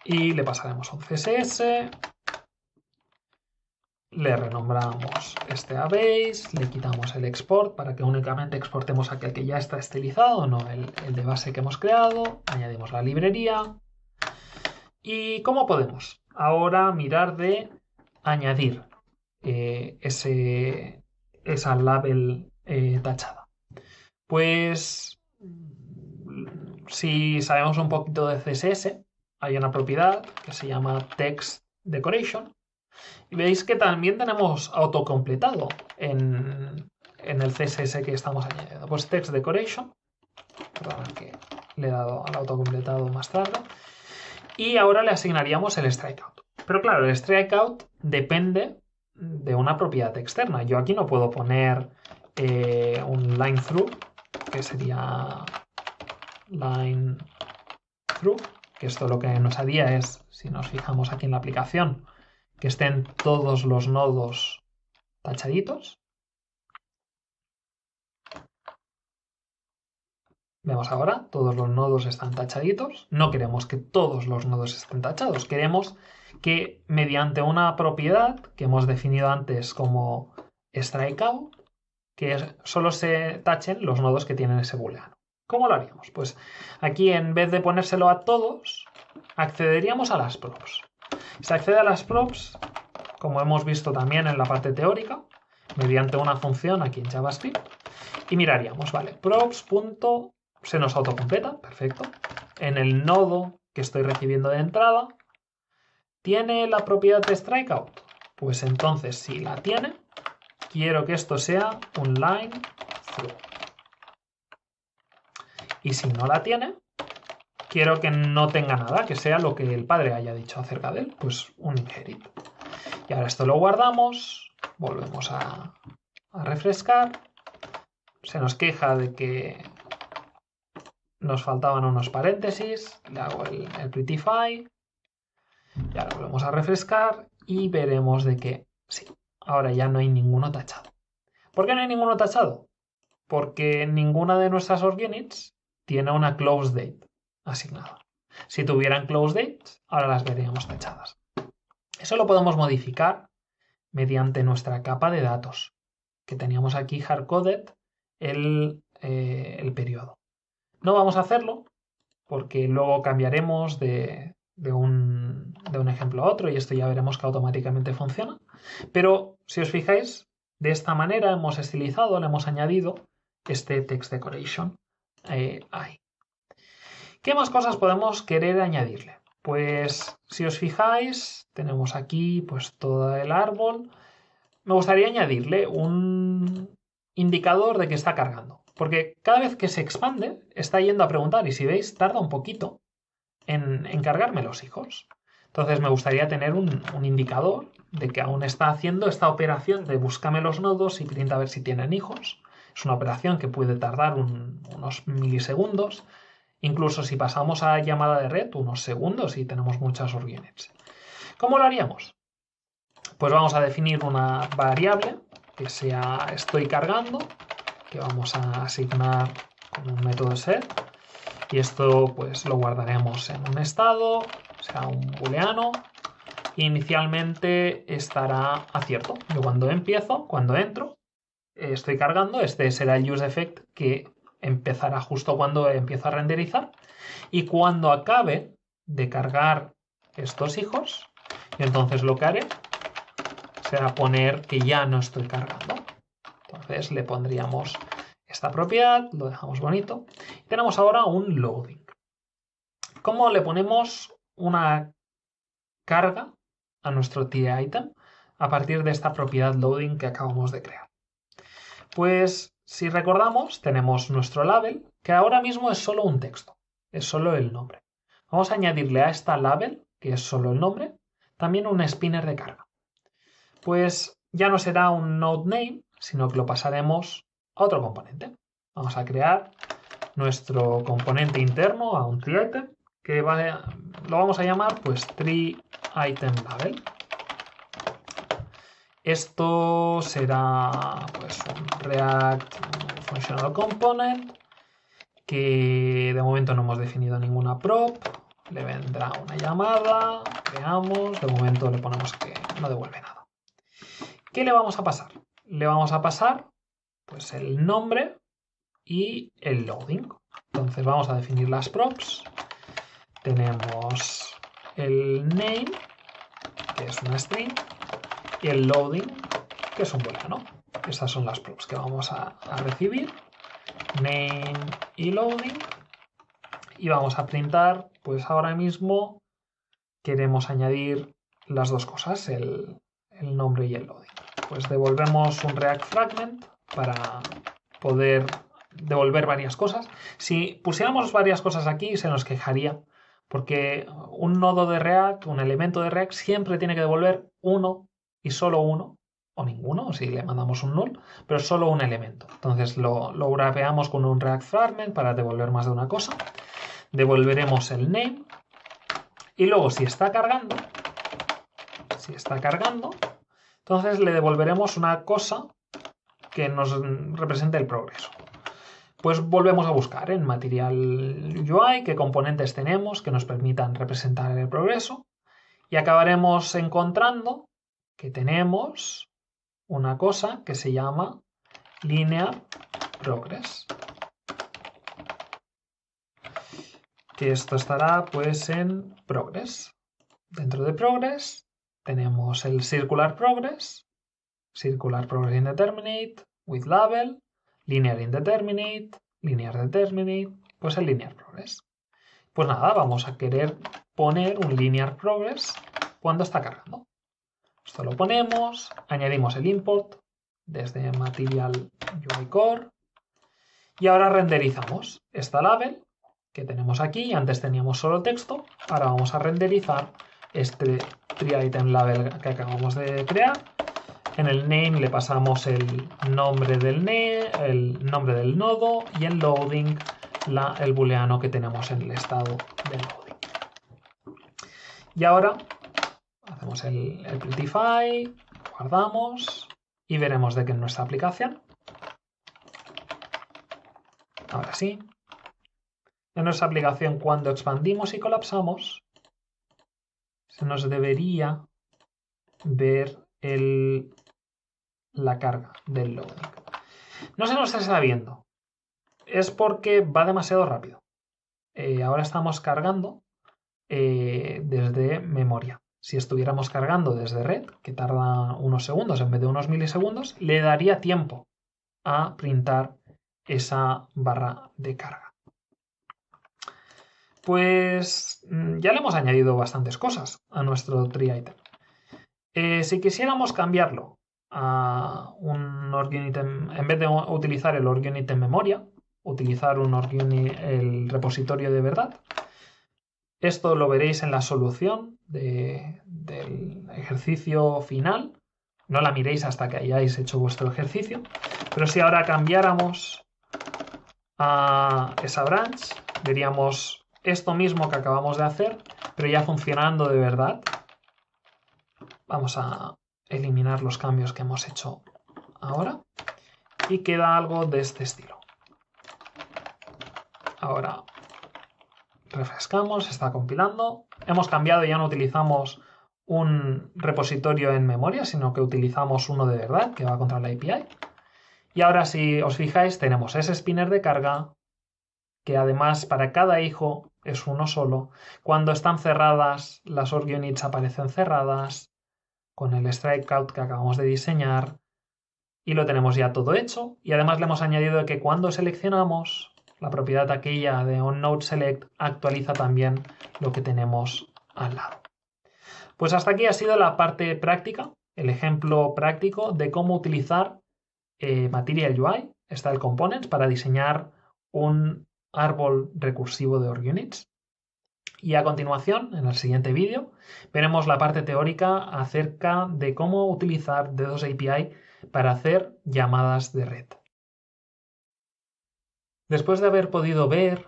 Y le pasaremos un CSS. Le renombramos este a base, le quitamos el export para que únicamente exportemos aquel que ya está estilizado, no el de base que hemos creado. Añadimos la librería. ¿Y cómo podemos ahora mirar de añadir esa label tachada? Pues si sabemos un poquito de CSS, hay una propiedad que se llama text decoration. Y veis que también tenemos autocompletado en el CSS que estamos añadiendo. Pues text decoration, perdón, que le he dado al autocompletado más tarde. Y ahora le asignaríamos el strikeout. Pero claro, el strikeout depende de una propiedad externa. Yo aquí no puedo poner un line through, que sería line through, que esto lo que nos haría es, si nos fijamos aquí en la aplicación, que estén todos los nodos tachaditos. Vemos ahora, todos los nodos están tachaditos. No queremos que todos los nodos estén tachados. Queremos que mediante una propiedad que hemos definido antes como strikeout, que solo se tachen los nodos que tienen ese booleano. ¿Cómo lo haríamos? Pues aquí en vez de ponérselo a todos, accederíamos a las props. Se accede a las props, como hemos visto también en la parte teórica, mediante una función aquí en JavaScript, y miraríamos, vale, props. Se nos autocompleta, perfecto. En el nodo que estoy recibiendo de entrada, ¿tiene la propiedad de strikeout? Pues entonces, si la tiene, quiero que esto sea un line through. Y si no la tiene, quiero que no tenga nada, que sea lo que el padre haya dicho acerca de él, pues un inherit. Y ahora esto lo guardamos, volvemos a refrescar. Se nos queja de que nos faltaban unos paréntesis, le hago el prettify, y ahora volvemos a refrescar y veremos de que sí, ahora ya no hay ninguno tachado. ¿Por qué no hay ninguno tachado? Porque ninguna de nuestras org units tiene una close date asignada. Si tuvieran close dates, ahora las veríamos tachadas. Eso lo podemos modificar mediante nuestra capa de datos, que teníamos aquí hardcoded el periodo. No vamos a hacerlo porque luego cambiaremos de un ejemplo a otro y esto ya veremos que automáticamente funciona. Pero si os fijáis, de esta manera hemos estilizado, le hemos añadido este text decoration ahí. ¿Qué más cosas podemos querer añadirle? Pues si os fijáis, tenemos aquí pues todo el árbol. Me gustaría añadirle un indicador de que está cargando. Porque cada vez que se expande, está yendo a preguntar. Y si veis, tarda un poquito en cargarme los hijos. Entonces me gustaría tener un indicador de que aún está haciendo esta operación de búscame los nodos y printa a ver si tienen hijos. Es una operación que puede tardar unos milisegundos. Incluso si pasamos a llamada de red, unos segundos y tenemos muchas ORG-units. ¿Cómo lo haríamos? Pues vamos a definir una variable que sea estoy cargando, que vamos a asignar con un método set. Y esto pues lo guardaremos en un estado, será un booleano. Inicialmente estará a cierto. Yo cuando entro, estoy cargando. Este será el useEffect que empezará justo cuando empiezo a renderizar. Y cuando acabe de cargar estos hijos, entonces lo que haré será poner que ya no estoy cargando. Entonces le pondríamos esta propiedad, lo dejamos bonito. Y tenemos ahora un loading. ¿Cómo le ponemos una carga a nuestro TItem a partir de esta propiedad loading que acabamos de crear? Pues si recordamos, tenemos nuestro label, que ahora mismo es solo un texto, es solo el nombre. Vamos a añadirle a esta label, que es solo el nombre, también un spinner de carga. Pues ya no será un node name, sino que lo pasaremos a otro componente. Vamos a crear nuestro componente interno a un TreeItem, que lo vamos a llamar pues TreeItemLabel. Esto será pues un React Functional Component que de momento no hemos definido ninguna prop. Le vendrá una llamada, creamos, de momento le ponemos que no devuelve nada. ¿Qué le vamos a pasar? Le vamos a pasar pues el nombre y el loading. Entonces vamos a definir las props. Tenemos el name, que es una string, y el loading, que es un booleano. Estas son las props que vamos a recibir. Name y loading. Y vamos a printar, pues ahora mismo queremos añadir las dos cosas, el nombre y el loading. Pues devolvemos un React fragment para poder devolver varias cosas. Si pusiéramos varias cosas aquí se nos quejaría porque un nodo de React, un elemento de React siempre tiene que devolver uno y solo uno o ninguno, si le mandamos un null, pero solo un elemento. Entonces lo wrapeamos con un React fragment para devolver más de una cosa. Devolveremos el name y luego si está cargando, entonces le devolveremos una cosa que nos represente el progreso. Pues volvemos a buscar en Material UI qué componentes tenemos que nos permitan representar el progreso y acabaremos encontrando que tenemos una cosa que se llama Linear Progress. Que esto estará pues en Progress. Dentro de Progress tenemos el Circular Progress Indeterminate, with label, Linear Indeterminate, Linear Determinate, pues el Linear Progress. Pues nada, vamos a querer poner un Linear Progress cuando está cargando. Esto lo ponemos, añadimos el import desde Material UI Core y ahora renderizamos esta label que tenemos aquí. Antes teníamos solo texto, ahora vamos a renderizar este TreeItemLabel que acabamos de crear. En el name le pasamos el nombre del nodo y en loading el booleano que tenemos en el estado de loading. Y ahora hacemos el prettify, guardamos y veremos de que en nuestra aplicación, ahora sí, en nuestra aplicación, cuando expandimos y colapsamos, se nos debería ver la carga del loading. No se nos está viendo. Es porque va demasiado rápido. Ahora estamos cargando desde memoria. Si estuviéramos cargando desde red, que tarda unos segundos en vez de unos milisegundos, le daría tiempo a printar esa barra de carga. Pues ya le hemos añadido bastantes cosas a nuestro tree item. Si quisiéramos cambiarlo a un org-unit, en vez de utilizar el org-unit en memoria, utilizar un org-unit, el repositorio de verdad, esto lo veréis en la solución del ejercicio final. No la miréis hasta que hayáis hecho vuestro ejercicio. Pero si ahora cambiáramos a esa branch, veríamos esto mismo que acabamos de hacer, pero ya funcionando de verdad. Vamos a eliminar los cambios que hemos hecho ahora. Y queda algo de este estilo. Ahora refrescamos, se está compilando. Hemos cambiado, ya no utilizamos un repositorio en memoria, sino que utilizamos uno de verdad que va contra la API. Y ahora, si os fijáis, tenemos ese spinner de carga, que además para cada hijo es uno solo. Cuando están cerradas, las org units aparecen cerradas, con el strikeout que acabamos de diseñar. Y lo tenemos ya todo hecho. Y además le hemos añadido que cuando seleccionamos, la propiedad aquella de onNodeSelect actualiza también lo que tenemos al lado. Pues hasta aquí ha sido la parte práctica, el ejemplo práctico de cómo utilizar Material UI, Style Components, para diseñar un árbol recursivo de org units. Y a continuación, en el siguiente vídeo, veremos la parte teórica acerca de cómo utilizar D2 API para hacer llamadas de red. Después de haber podido ver,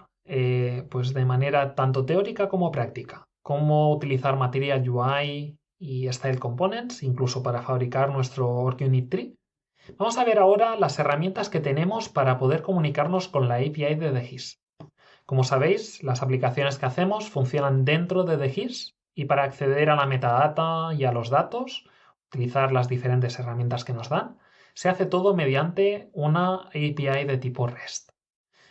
pues de manera tanto teórica como práctica, cómo utilizar Material UI y Style Components, incluso para fabricar nuestro org unit tree, vamos a ver ahora las herramientas que tenemos para poder comunicarnos con la API de DGIS. Como sabéis, las aplicaciones que hacemos funcionan dentro de DGIS y para acceder a la metadata y a los datos, utilizar las diferentes herramientas que nos dan, se hace todo mediante una API de tipo REST.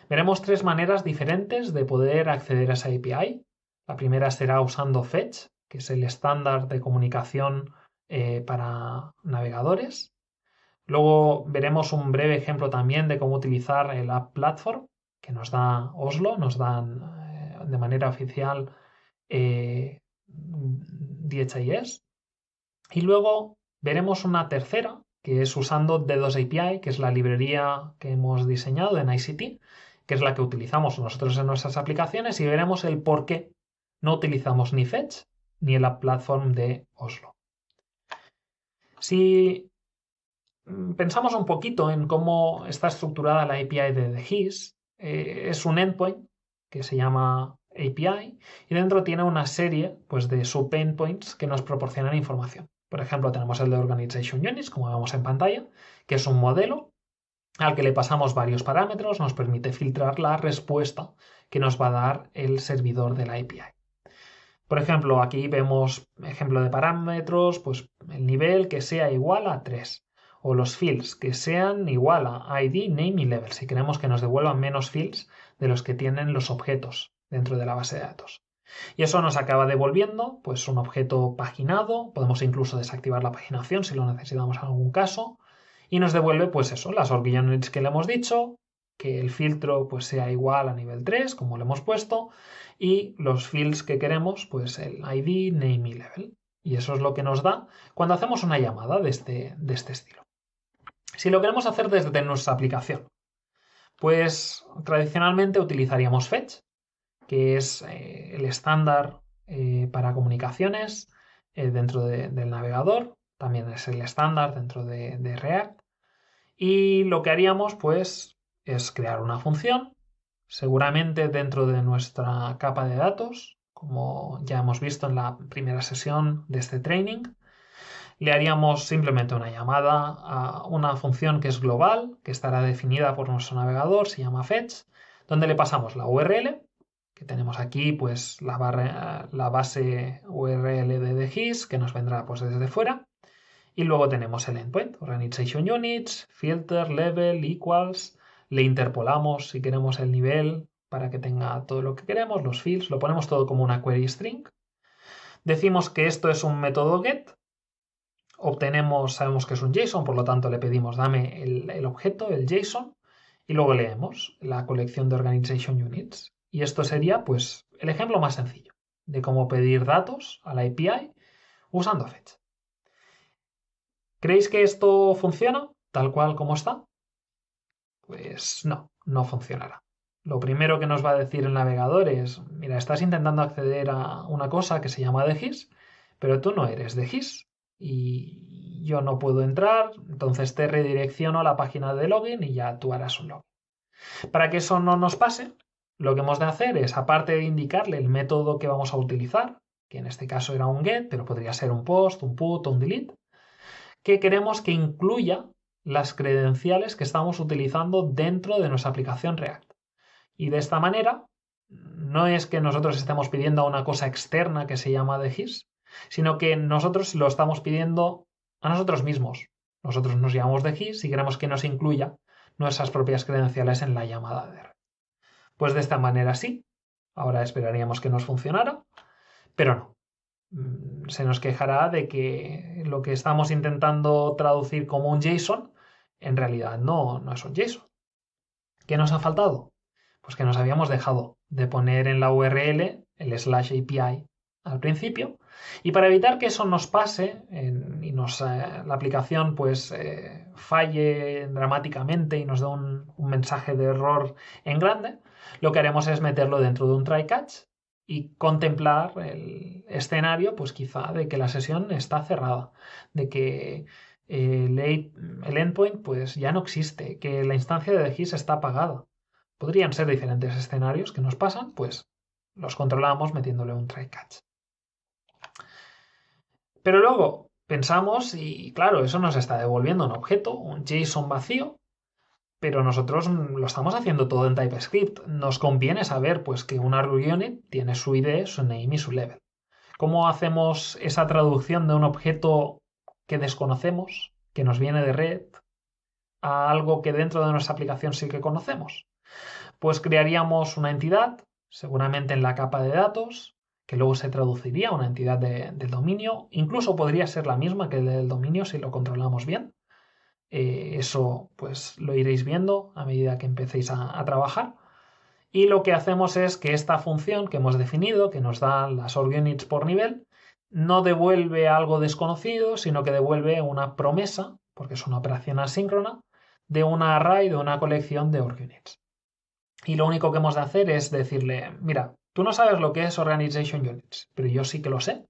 Veremos tres maneras diferentes de poder acceder a esa API. La primera será usando Fetch, que es el estándar de comunicación para navegadores. Luego veremos un breve ejemplo también de cómo utilizar el App Platform, que nos da Oslo, nos dan de manera oficial DHIS. Y luego veremos una tercera, que es usando D2 API, que es la librería que hemos diseñado en ICT, que es la que utilizamos nosotros en nuestras aplicaciones, y veremos el por qué no utilizamos ni Fetch ni el App Platform de Oslo. Si pensamos un poquito en cómo está estructurada la API de DGIS, es un endpoint que se llama API y dentro tiene una serie pues, de sub-endpoints que nos proporcionan información. Por ejemplo, tenemos el de Organization Units, como vemos en pantalla, que es un modelo al que le pasamos varios parámetros, nos permite filtrar la respuesta que nos va a dar el servidor de la API. Por ejemplo, aquí vemos ejemplo de parámetros, pues el nivel que sea igual a 3, o los fields que sean igual a ID, name y level, si queremos que nos devuelvan menos fields de los que tienen los objetos dentro de la base de datos. Y eso nos acaba devolviendo pues un objeto paginado, podemos incluso desactivar la paginación si lo necesitamos en algún caso, y nos devuelve pues eso, las org units que le hemos dicho, que el filtro pues sea igual a nivel 3, como le hemos puesto, y los fields que queremos, pues el ID, name y level. Y eso es lo que nos da cuando hacemos una llamada de este estilo. Si lo queremos hacer desde nuestra aplicación, pues tradicionalmente utilizaríamos Fetch, que es el estándar para comunicaciones dentro del navegador, también es el estándar dentro de React. Y lo que haríamos, pues, es crear una función, seguramente dentro de nuestra capa de datos, como ya hemos visto en la primera sesión de este training. Le haríamos simplemente una llamada a una función que es global, que estará definida por nuestro navegador, se llama fetch, donde le pasamos la URL que tenemos aquí pues la base URL de GIS, que nos vendrá pues desde fuera. Y luego tenemos el endpoint, Organization Units, Filter, Level, Equals. Le interpolamos si queremos el nivel para que tenga todo lo que queremos, los fields, lo ponemos todo como una query string. Decimos que esto es un método get. Sabemos que es un JSON, por lo tanto le pedimos dame el objeto, el JSON, y luego leemos la colección de Organization Units. Y esto sería pues el ejemplo más sencillo de cómo pedir datos a la API usando Fetch. ¿Creéis que esto funciona tal cual como está? Pues no funcionará. Lo primero que nos va a decir el navegador es, mira, estás intentando acceder a una cosa que se llama de GIS, pero tú no eres de GIS y yo no puedo entrar, entonces te redirecciono a la página de login y ya tú harás un login. Para que eso no nos pase, lo que hemos de hacer es, aparte de indicarle el método que vamos a utilizar, que en este caso era un get, pero podría ser un post, un put o un delete, que queremos que incluya las credenciales que estamos utilizando dentro de nuestra aplicación React. Y de esta manera, no es que nosotros estemos pidiendo a una cosa externa que se llama de GIS, sino que nosotros lo estamos pidiendo a nosotros mismos. Nosotros nos llamamos de GIS y queremos que nos incluya nuestras propias credenciales en la llamada de red. Pues de esta manera sí. Ahora esperaríamos que nos funcionara, pero no. Se nos quejará de que lo que estamos intentando traducir como un JSON en realidad no es un JSON. ¿Qué nos ha faltado? Pues que nos habíamos dejado de poner en la URL el /API al principio, y para evitar que eso nos pase y la aplicación pues falle dramáticamente y nos dé un mensaje de error en grande, lo que haremos es meterlo dentro de un try catch y contemplar el escenario pues quizá de que la sesión está cerrada, de que el endpoint pues ya no existe, que la instancia de GIS está apagada. Podrían ser diferentes escenarios que nos pasan, pues los controlamos metiéndole un try catch. Pero luego pensamos y claro, eso nos está devolviendo un objeto, un JSON vacío, pero nosotros lo estamos haciendo todo en TypeScript. Nos conviene saber pues que un ArgUnit tiene su ID, su name y su level. ¿Cómo hacemos esa traducción de un objeto que desconocemos, que nos viene de red, a algo que dentro de nuestra aplicación sí que conocemos? Pues crearíamos una entidad, seguramente en la capa de datos, que luego se traduciría a una entidad del dominio. Incluso podría ser la misma que el del dominio si lo controlamos bien. Eso pues lo iréis viendo a medida que empecéis a trabajar. Y lo que hacemos es que esta función que hemos definido, que nos da las orgunits por nivel, no devuelve algo desconocido, sino que devuelve una promesa, porque es una operación asíncrona, de una array, de una colección de orgunits. Y lo único que hemos de hacer es decirle, mira, tú no sabes lo que es Organization Units, pero yo sí que lo sé.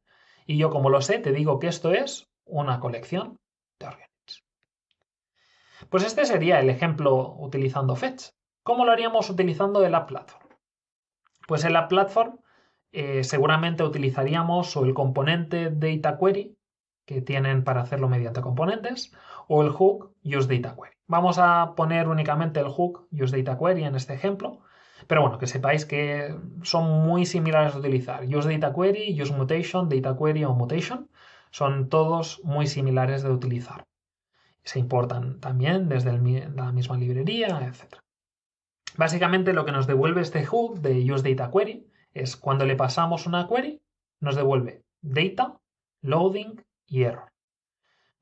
Y yo como lo sé, te digo que esto es una colección de orgunits. Pues este sería el ejemplo utilizando Fetch. ¿Cómo lo haríamos utilizando el App Platform? Pues el App Platform seguramente utilizaríamos o el componente Data Query, que tienen para hacerlo mediante componentes, o el hook UseDataQuery. Vamos a poner únicamente el hook UseDataQuery en este ejemplo, pero bueno, que sepáis que son muy similares de utilizar. UseDataQuery, UseMutation, DataQuery o Mutation son todos muy similares de utilizar. Se importan también desde la misma librería, etc. Básicamente lo que nos devuelve este hook de UseDataQuery es cuando le pasamos una query, nos devuelve data, loading y error.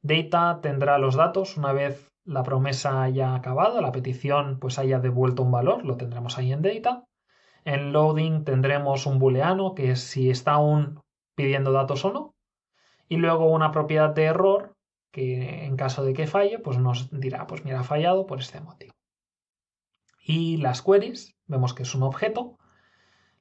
Data tendrá los datos una vez la promesa haya acabado, la petición pues haya devuelto un valor, lo tendremos ahí en data. En loading tendremos un booleano que es si está aún pidiendo datos o no. Y luego una propiedad de error que en caso de que falle pues nos dirá pues mira ha fallado por este motivo. Y las queries, vemos que es un objeto.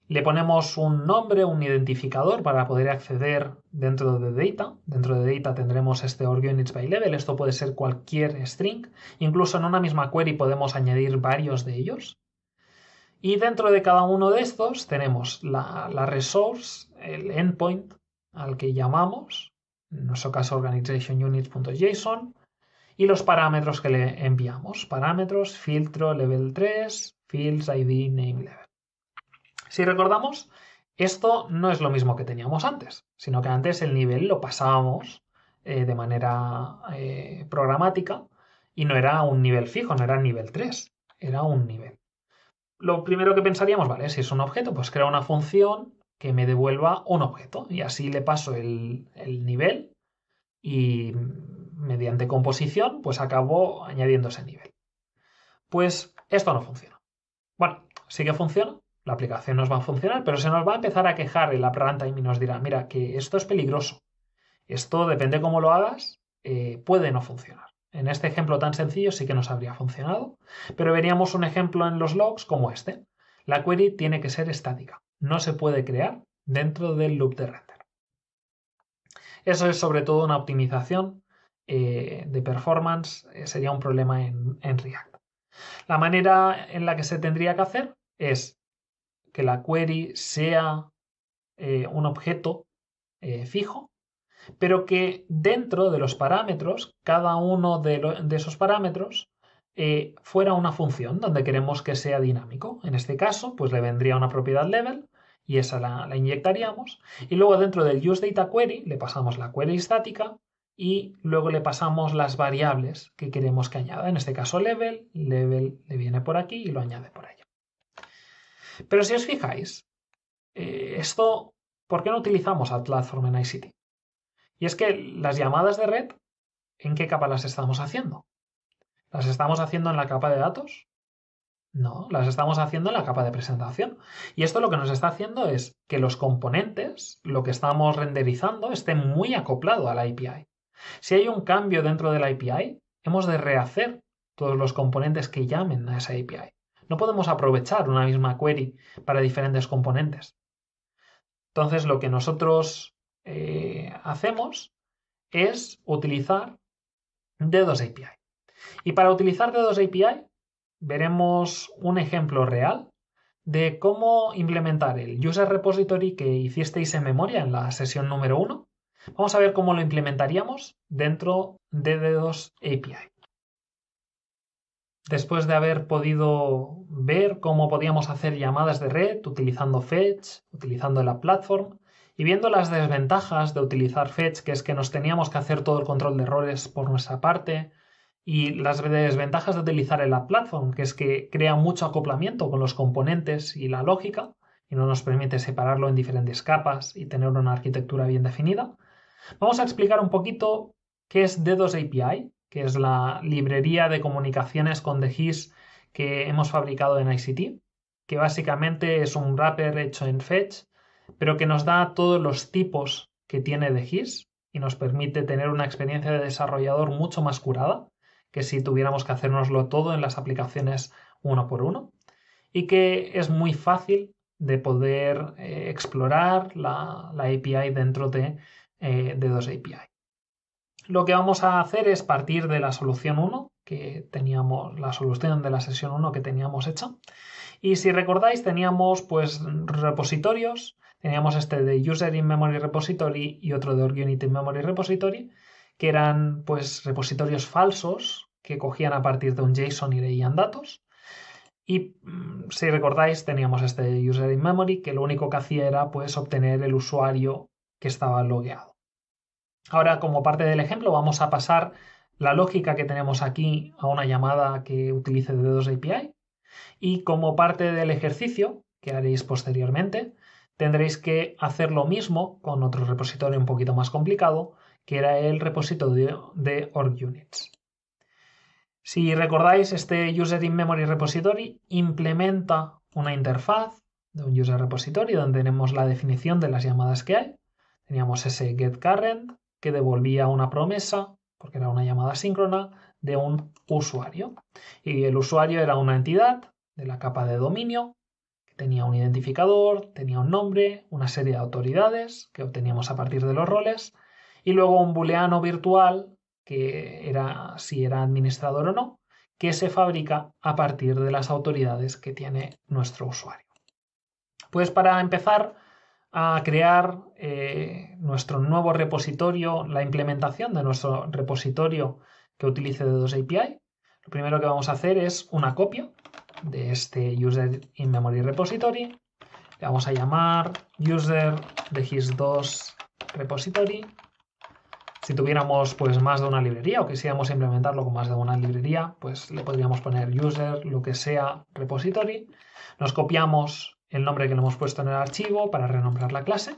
Le ponemos un nombre, un identificador para poder acceder dentro de data. Dentro de data tendremos este orgunits by level. Esto puede ser cualquier string. Incluso en una misma query podemos añadir varios de ellos. Y dentro de cada uno de estos tenemos la resource, el endpoint al que llamamos, en nuestro caso organizationunits.json, y los parámetros que le enviamos. Parámetros, filtro, level 3, fields, id, name, level. Si recordamos, esto no es lo mismo que teníamos antes, sino que antes el nivel lo pasábamos de manera programática y no era un nivel fijo, no era nivel 3, era un nivel. Lo primero que pensaríamos, vale, si es un objeto, pues crea una función que me devuelva un objeto y así le paso el nivel y mediante composición pues acabo añadiendo ese nivel. Pues esto no funciona. Bueno, sí que funciona, la aplicación nos va a funcionar, pero se nos va a empezar a quejar el app runtime y nos dirá, mira, que esto es peligroso. Esto, depende cómo lo hagas, puede no funcionar. En este ejemplo tan sencillo sí que nos habría funcionado, pero veríamos un ejemplo en los logs como este. La query tiene que ser estática, no se puede crear dentro del loop de render. Eso es sobre todo una optimización de performance, sería un problema en React. La manera en la que se tendría que hacer es que la query sea un objeto fijo, pero que dentro de los parámetros, cada uno de esos parámetros fuera una función donde queremos que sea dinámico. En este caso, pues le vendría una propiedad level y esa la inyectaríamos. Y luego dentro del useDataQuery le pasamos la query estática y luego le pasamos las variables que queremos que añada. En este caso level le viene por aquí y lo añade por allá. Pero si os fijáis, esto, ¿por qué no utilizamos AdPlatform en ICT? Y es que las llamadas de red, ¿en qué capa las estamos haciendo? ¿Las estamos haciendo en la capa de datos? No, las estamos haciendo en la capa de presentación. Y esto lo que nos está haciendo es que los componentes, lo que estamos renderizando, esté muy acoplado a la API. Si hay un cambio dentro de la API, hemos de rehacer todos los componentes que llamen a esa API. No podemos aprovechar una misma query para diferentes componentes. Entonces, lo que nosotros hacemos es utilizar D2 API. Y para utilizar D2 API veremos un ejemplo real de cómo implementar el user repository que hicisteis en memoria en la sesión número 1. Vamos a ver cómo lo implementaríamos dentro de D2 API. Después de haber podido ver cómo podíamos hacer llamadas de red utilizando Fetch, utilizando la platform, y viendo las desventajas de utilizar Fetch, que es que nos teníamos que hacer todo el control de errores por nuestra parte, y las desventajas de utilizar el App Platform, que es que crea mucho acoplamiento con los componentes y la lógica, y no nos permite separarlo en diferentes capas y tener una arquitectura bien definida, vamos a explicar un poquito qué es D2 API, que es la librería de comunicaciones con DGIS que hemos fabricado en ICT, que básicamente es un wrapper hecho en Fetch, pero que nos da todos los tipos que tiene DGIS y nos permite tener una experiencia de desarrollador mucho más curada que si tuviéramos que hacérnoslo todo en las aplicaciones uno por uno, y que es muy fácil de poder explorar la API dentro de D2 API. Lo que vamos a hacer es partir de la solución 1 que teníamos, la solución de la sesión 1 que teníamos hecha. Y si recordáis, teníamos pues repositorios, teníamos este de User in Memory Repository y otro de OrgUnit in Memory Repository, que eran pues repositorios falsos que cogían a partir de un JSON y leían datos. Y si recordáis, teníamos este de User in Memory, que lo único que hacía era pues obtener el usuario que estaba logueado. Ahora, como parte del ejemplo, vamos a pasar la lógica que tenemos aquí a una llamada que utilice D2 API. Y como parte del ejercicio que haréis posteriormente, tendréis que hacer lo mismo con otro repositorio un poquito más complicado, que era el repositorio de OrgUnits. Si recordáis, este User in Memory Repository implementa una interfaz de un User Repository donde tenemos la definición de las llamadas que hay. Teníamos ese getCurrent que devolvía una promesa, porque era una llamada síncrona, de un usuario. Y el usuario era una entidad de la capa de dominio que tenía un identificador, tenía un nombre, una serie de autoridades que obteníamos a partir de los roles y luego un booleano virtual que era si era administrador o no, que se fabrica a partir de las autoridades que tiene nuestro usuario. Pues para empezar a crear nuestro nuevo repositorio, la implementación de nuestro repositorio que utilice D2 API, lo primero que vamos a hacer es una copia de este User in Memory Repository. Le vamos a llamar user de his2 repository. Si tuviéramos pues más de una librería o quisiéramos implementarlo con más de una librería, pues le podríamos poner user lo que sea repository. Nos copiamos el nombre que le hemos puesto en el archivo para renombrar la clase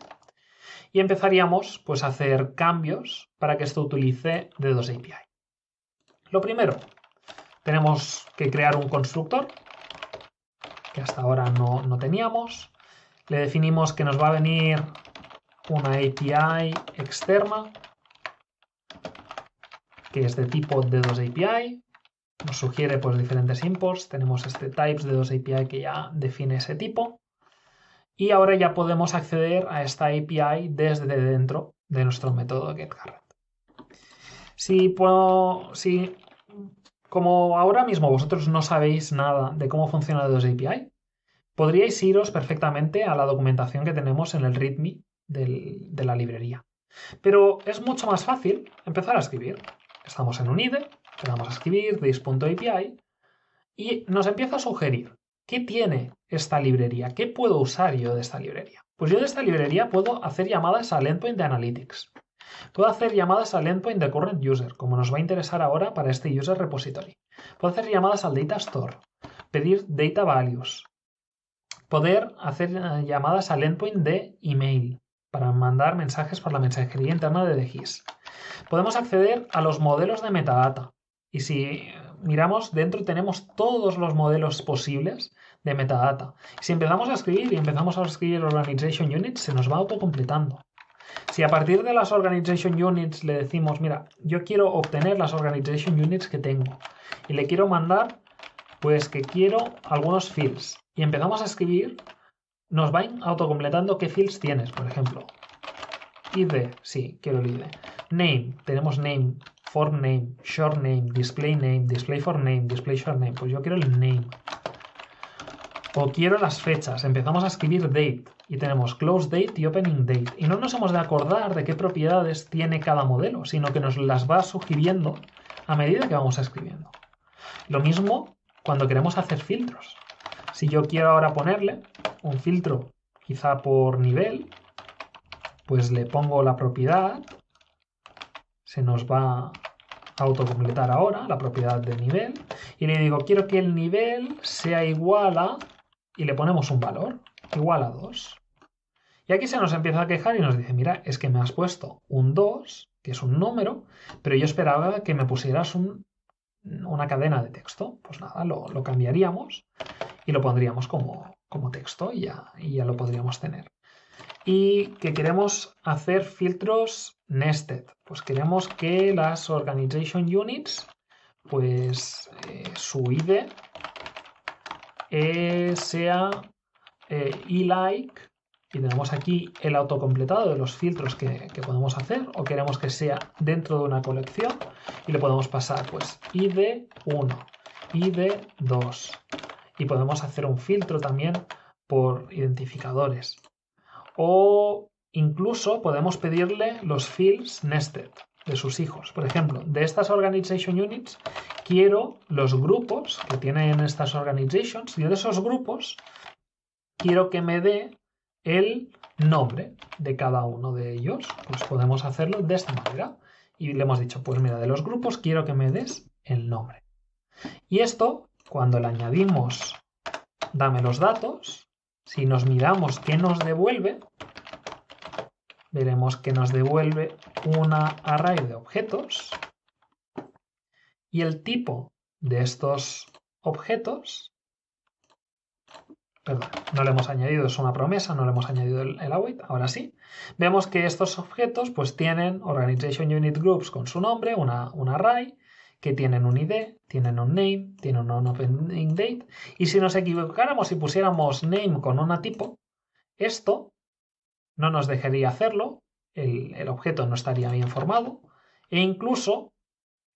y empezaríamos pues a hacer cambios para que esto utilice D2 API. Lo primero, tenemos que crear un constructor que hasta ahora no teníamos. Le definimos que nos va a venir una API externa que es de tipo D2 API. Nos sugiere pues diferentes imports. Tenemos este types D2 API que ya define ese tipo. Y ahora ya podemos acceder a esta API desde dentro de nuestro método getCurrent. Como ahora mismo vosotros no sabéis nada de cómo funciona D2 API, podríais iros perfectamente a la documentación que tenemos en el README de la librería. Pero es mucho más fácil empezar a escribir. Estamos en un IDE, le damos a escribir this.api y nos empieza a sugerir qué tiene esta librería, qué puedo usar yo de esta librería. Pues yo de esta librería puedo hacer llamadas al endpoint de Analytics. Puedo hacer llamadas al endpoint de Current User, como nos va a interesar ahora para este User Repository. Puedo hacer llamadas al Data Store, pedir Data Values, poder hacer llamadas al endpoint de email para mandar mensajes por la mensajería interna de DGIS. Podemos acceder a los modelos de metadata. Y si miramos, dentro tenemos todos los modelos posibles de metadata. Si empezamos a escribir y empezamos a escribir Organization Units, se nos va autocompletando. Si a partir de las Organization Units le decimos, mira, yo quiero obtener las Organization Units que tengo y le quiero mandar, pues que quiero algunos fields. Y empezamos a escribir, nos va autocompletando qué fields tienes, por ejemplo. ID, sí, quiero el ID. Name, tenemos name, form name, short name, display for name, display short name. Pues yo quiero el name. O quiero las fechas. Empezamos a escribir date y tenemos close date y opening date. Y no nos hemos de acordar de qué propiedades tiene cada modelo, sino que nos las va sugiriendo a medida que vamos escribiendo. Lo mismo cuando queremos hacer filtros. Si yo quiero ahora ponerle un filtro quizá por nivel, pues le pongo la propiedad, se nos va a autocompletar ahora la propiedad de nivel, y le digo, quiero que el nivel sea igual a, y le ponemos un valor, igual a 2. Y aquí se nos empieza a quejar y nos dice, mira, es que me has puesto un 2, que es un número, pero yo esperaba que me pusieras una cadena de texto. Pues nada, lo cambiaríamos y lo pondríamos como texto y ya lo podríamos tener. Y que queremos hacer filtros nested. Pues queremos que las Organization Units, pues su ID sea like, y tenemos aquí el autocompletado de los filtros que podemos hacer, o queremos que sea dentro de una colección y le podemos pasar pues ID1, ID2, y podemos hacer un filtro también por identificadores. O incluso podemos pedirle los fields nested de sus hijos. Por ejemplo, de estas Organization Units quiero los grupos que tienen estas Organizations y de esos grupos quiero que me dé el nombre de cada uno de ellos. Pues podemos hacerlo de esta manera. Y le hemos dicho, pues mira, de los grupos quiero que me des el nombre. Y esto, cuando le añadimos dame los datos, si nos miramos qué nos devuelve, veremos que nos devuelve una array de objetos y el tipo de estos objetos, perdón, no le hemos añadido, es una promesa, no le hemos añadido el await, ahora sí. Vemos que estos objetos pues tienen Organization Unit Groups con su nombre, una array, que tienen un ID, tienen un name, tienen un opening date, y si nos equivocáramos y pusiéramos name con una tipo, esto no nos dejaría hacerlo, el objeto no estaría bien formado, e incluso,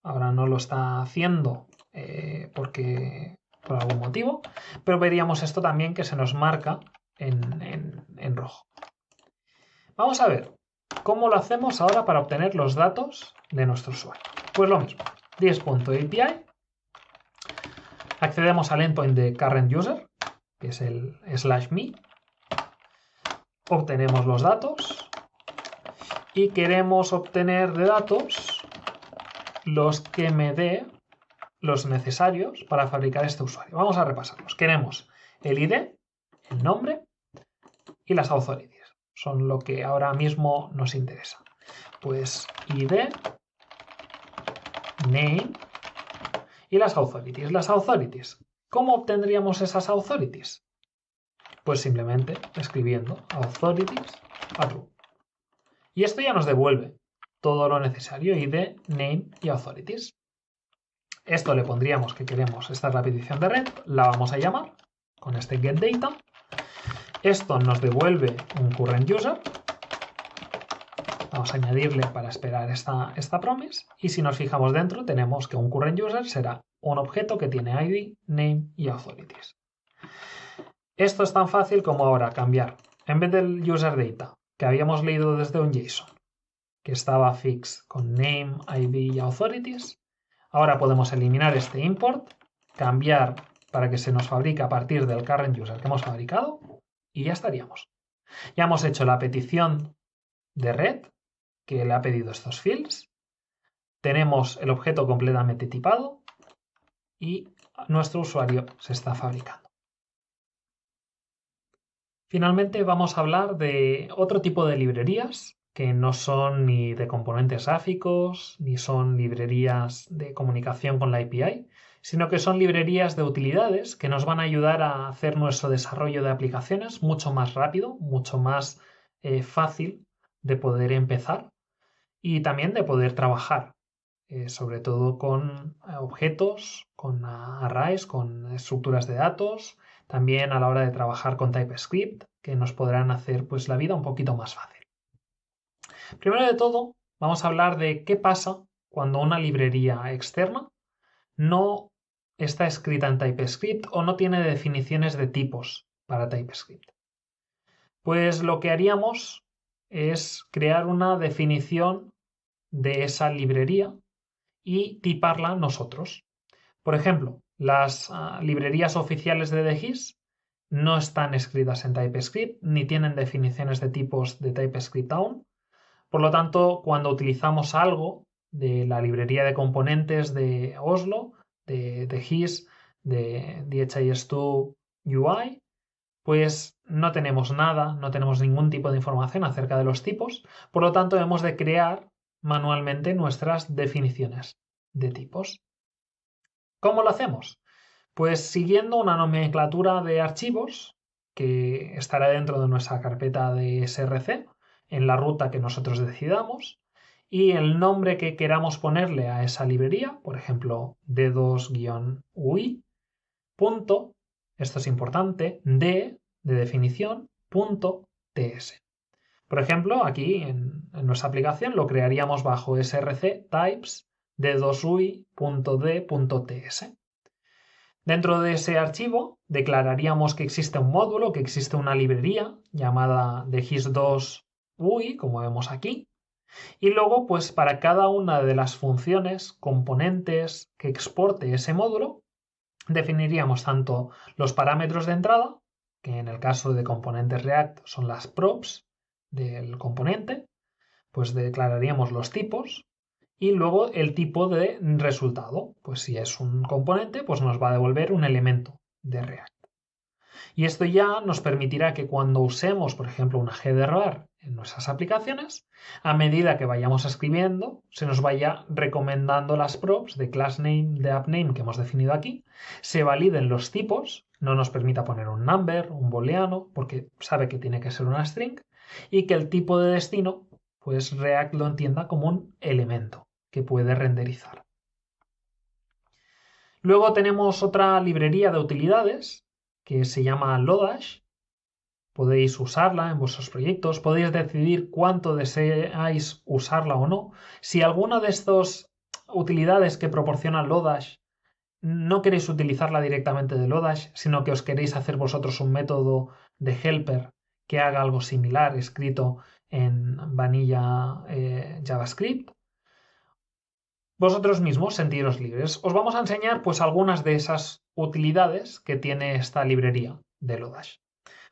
ahora no lo está haciendo por algún motivo, pero veríamos esto también que se nos marca en rojo. Vamos a ver cómo lo hacemos ahora para obtener los datos de nuestro usuario. Pues lo mismo. This.api, accedemos al endpoint de current user, que es el /me, obtenemos los datos y queremos obtener de datos los que me dé los necesarios para fabricar este usuario. Vamos a repasarlos. Queremos el ID, el nombre y las authorities. Son lo que ahora mismo nos interesa. Pues ID, name y las authorities. Las authorities. ¿Cómo obtendríamos esas authorities? Pues simplemente escribiendo authorities a true. Y esto ya nos devuelve todo lo necesario, ID, name y authorities. Esto le pondríamos que queremos, esta es la petición de red, la vamos a llamar con este getData. Esto nos devuelve un current user. Vamos a añadirle para esperar esta promise. Y si nos fijamos dentro, tenemos que un current user será un objeto que tiene ID, name y authorities. Esto es tan fácil como ahora cambiar, en vez del user data que habíamos leído desde un JSON, que estaba fix con name, ID y authorities, ahora podemos eliminar este import, cambiar para que se nos fabrique a partir del current user que hemos fabricado y ya estaríamos. Ya hemos hecho la petición de red que le ha pedido estos fields, tenemos el objeto completamente tipado y nuestro usuario se está fabricando. Finalmente vamos a hablar de otro tipo de librerías que no son ni de componentes gráficos, ni son librerías de comunicación con la API, sino que son librerías de utilidades que nos van a ayudar a hacer nuestro desarrollo de aplicaciones mucho más rápido, mucho más fácil de poder empezar y también de poder trabajar, sobre todo con objetos, con arrays, con estructuras de datos, también a la hora de trabajar con TypeScript, que nos podrán hacer pues, la vida un poquito más fácil. Primero de todo, vamos a hablar de qué pasa cuando una librería externa no está escrita en TypeScript o no tiene definiciones de tipos para TypeScript. Pues lo que haríamos es crear una definición de esa librería y tiparla nosotros. Por ejemplo, las librerías oficiales de DGIS no están escritas en TypeScript ni tienen definiciones de tipos de TypeScript aún. Por lo tanto, cuando utilizamos algo de la librería de componentes de Oslo, de DGIS, de DHIS2 UI, pues no tenemos nada, no tenemos ningún tipo de información acerca de los tipos. Por lo tanto, hemos de crear manualmente nuestras definiciones de tipos. ¿Cómo lo hacemos? Pues siguiendo una nomenclatura de archivos que estará dentro de nuestra carpeta de src en la ruta que nosotros decidamos y el nombre que queramos ponerle a esa librería, por ejemplo, d2-ui, punto, esto es importante, de definición, punto, ts. Por ejemplo, aquí en nuestra aplicación lo crearíamos bajo src types d2ui.d.ts. Dentro de ese archivo declararíamos que existe un módulo, que existe una librería llamada DGIS2UI, como vemos aquí, y luego, pues para cada una de las funciones, componentes que exporte ese módulo, definiríamos tanto los parámetros de entrada, que en el caso de componentes React son las props del componente, pues declararíamos los tipos, y luego el tipo de resultado. Pues si es un componente, pues nos va a devolver un elemento de React. Y esto ya nos permitirá que cuando usemos, por ejemplo, una header bar en nuestras aplicaciones, a medida que vayamos escribiendo, se nos vaya recomendando las props de class name, de app name que hemos definido aquí, se validen los tipos, no nos permita poner un number, un booleano, porque sabe que tiene que ser una string, y que el tipo de destino, pues React lo entienda como un elemento que puede renderizar. Luego tenemos otra librería de utilidades que se llama Lodash. Podéis usarla en vuestros proyectos, podéis decidir cuánto deseáis usarla o no. Si alguna de estas utilidades que proporciona Lodash no queréis utilizarla directamente de Lodash, sino que os queréis hacer vosotros un método de helper que haga algo similar escrito en vanilla JavaScript, vosotros mismos sentiros libres. Os vamos a enseñar pues algunas de esas utilidades que tiene esta librería de Lodash.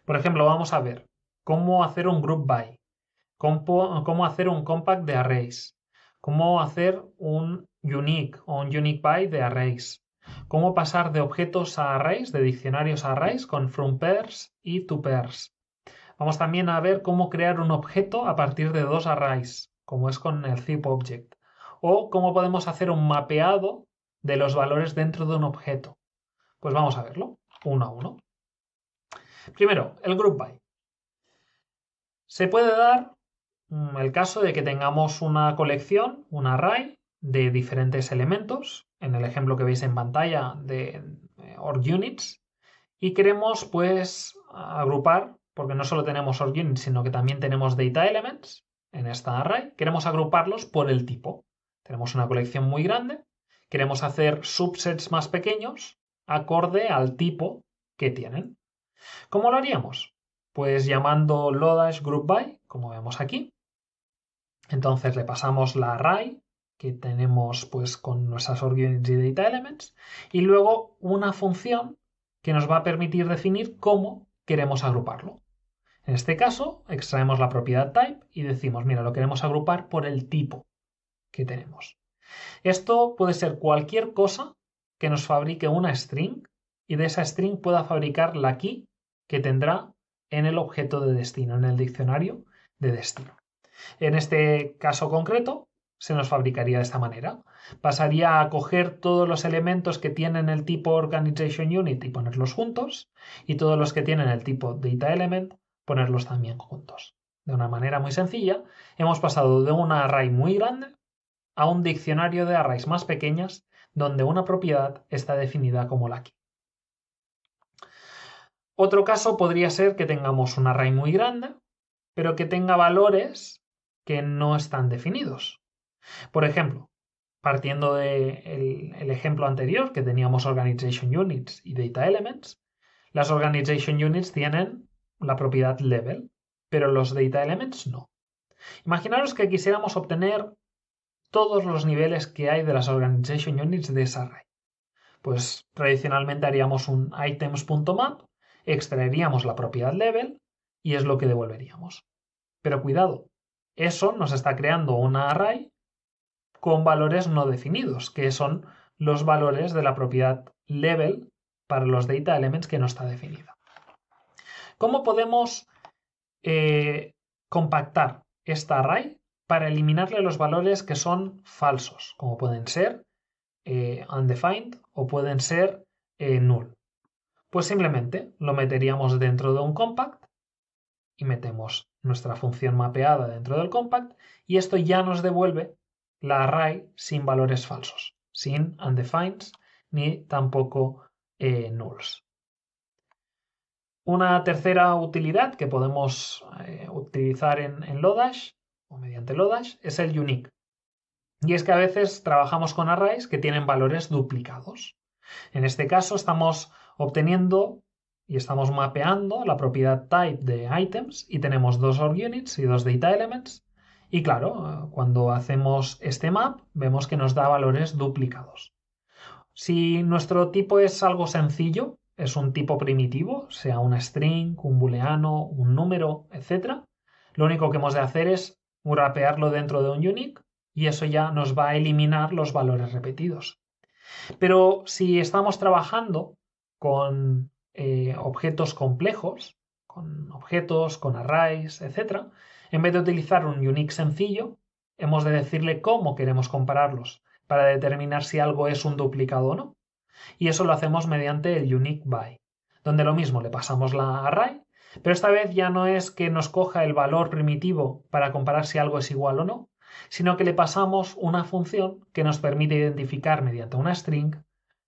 Por ejemplo, vamos a ver cómo hacer un group by, cómo hacer un compact de arrays, cómo hacer un unique o un unique by de arrays, cómo pasar de objetos a arrays, de diccionarios a arrays con from pairs y to pairs. Vamos también a ver cómo crear un objeto a partir de dos arrays, como es con el zip object, o cómo podemos hacer un mapeado de los valores dentro de un objeto. Pues vamos a verlo uno a uno. Primero, el group by. Se puede dar el caso de que tengamos una colección, un array de diferentes elementos, en el ejemplo que veis en pantalla de org_units, y queremos pues agrupar, porque no solo tenemos org_units, sino que también tenemos data elements en esta array, queremos agruparlos por el tipo. Tenemos una colección muy grande, queremos hacer subsets más pequeños acorde al tipo que tienen. ¿Cómo lo haríamos? Pues llamando Lodash group by, como vemos aquí. Entonces le pasamos la array que tenemos pues con nuestras org_units y data elements y luego una función que nos va a permitir definir cómo queremos agruparlo. En este caso extraemos la propiedad type y decimos, mira, lo queremos agrupar por el tipo que tenemos. Esto puede ser cualquier cosa que nos fabrique una string y de esa string pueda fabricar la key que tendrá en el objeto de destino, en el diccionario de destino. En este caso concreto, se nos fabricaría de esta manera. Pasaría a coger todos los elementos que tienen el tipo Organization Unit y ponerlos juntos, y todos los que tienen el tipo Data Element, ponerlos también juntos. De una manera muy sencilla, hemos pasado de un array muy grande a un diccionario de arrays más pequeñas, donde una propiedad está definida como la key. Otro caso podría ser que tengamos un array muy grande, pero que tenga valores que no están definidos. Por ejemplo, partiendo del ejemplo anterior que teníamos Organization Units y Data Elements, las Organization Units tienen la propiedad Level, pero los Data Elements no. Imaginaros que quisiéramos obtener todos los niveles que hay de las Organization Units de esa array. Pues tradicionalmente haríamos un items.map, extraeríamos la propiedad Level y es lo que devolveríamos. Pero cuidado, eso nos está creando una array con valores no definidos, que son los valores de la propiedad level para los data elements que no está definida. ¿Cómo podemos compactar esta array para eliminarle los valores que son falsos, como pueden ser undefined o pueden ser null? Pues simplemente lo meteríamos dentro de un compact y metemos nuestra función mapeada dentro del compact y esto ya nos devuelve la array sin valores falsos, sin undefined ni tampoco nulls. Una tercera utilidad que podemos utilizar en Lodash o mediante Lodash es el unique. Y es que a veces trabajamos con arrays que tienen valores duplicados. En este caso estamos obteniendo y estamos mapeando la propiedad type de items y tenemos dos org_units y dos data elements. Y claro, cuando hacemos este map vemos que nos da valores duplicados. Si nuestro tipo es algo sencillo, es un tipo primitivo, sea una string, un booleano, un número, etc., lo único que hemos de hacer es wrapearlo dentro de un unique y eso ya nos va a eliminar los valores repetidos. Pero si estamos trabajando con objetos complejos, con arrays, etc., en vez de utilizar un unique sencillo, hemos de decirle cómo queremos compararlos para determinar si algo es un duplicado o no. Y eso lo hacemos mediante el unique by, donde lo mismo le pasamos la array, pero esta vez ya no es que nos coja el valor primitivo para comparar si algo es igual o no, sino que le pasamos una función que nos permite identificar mediante una string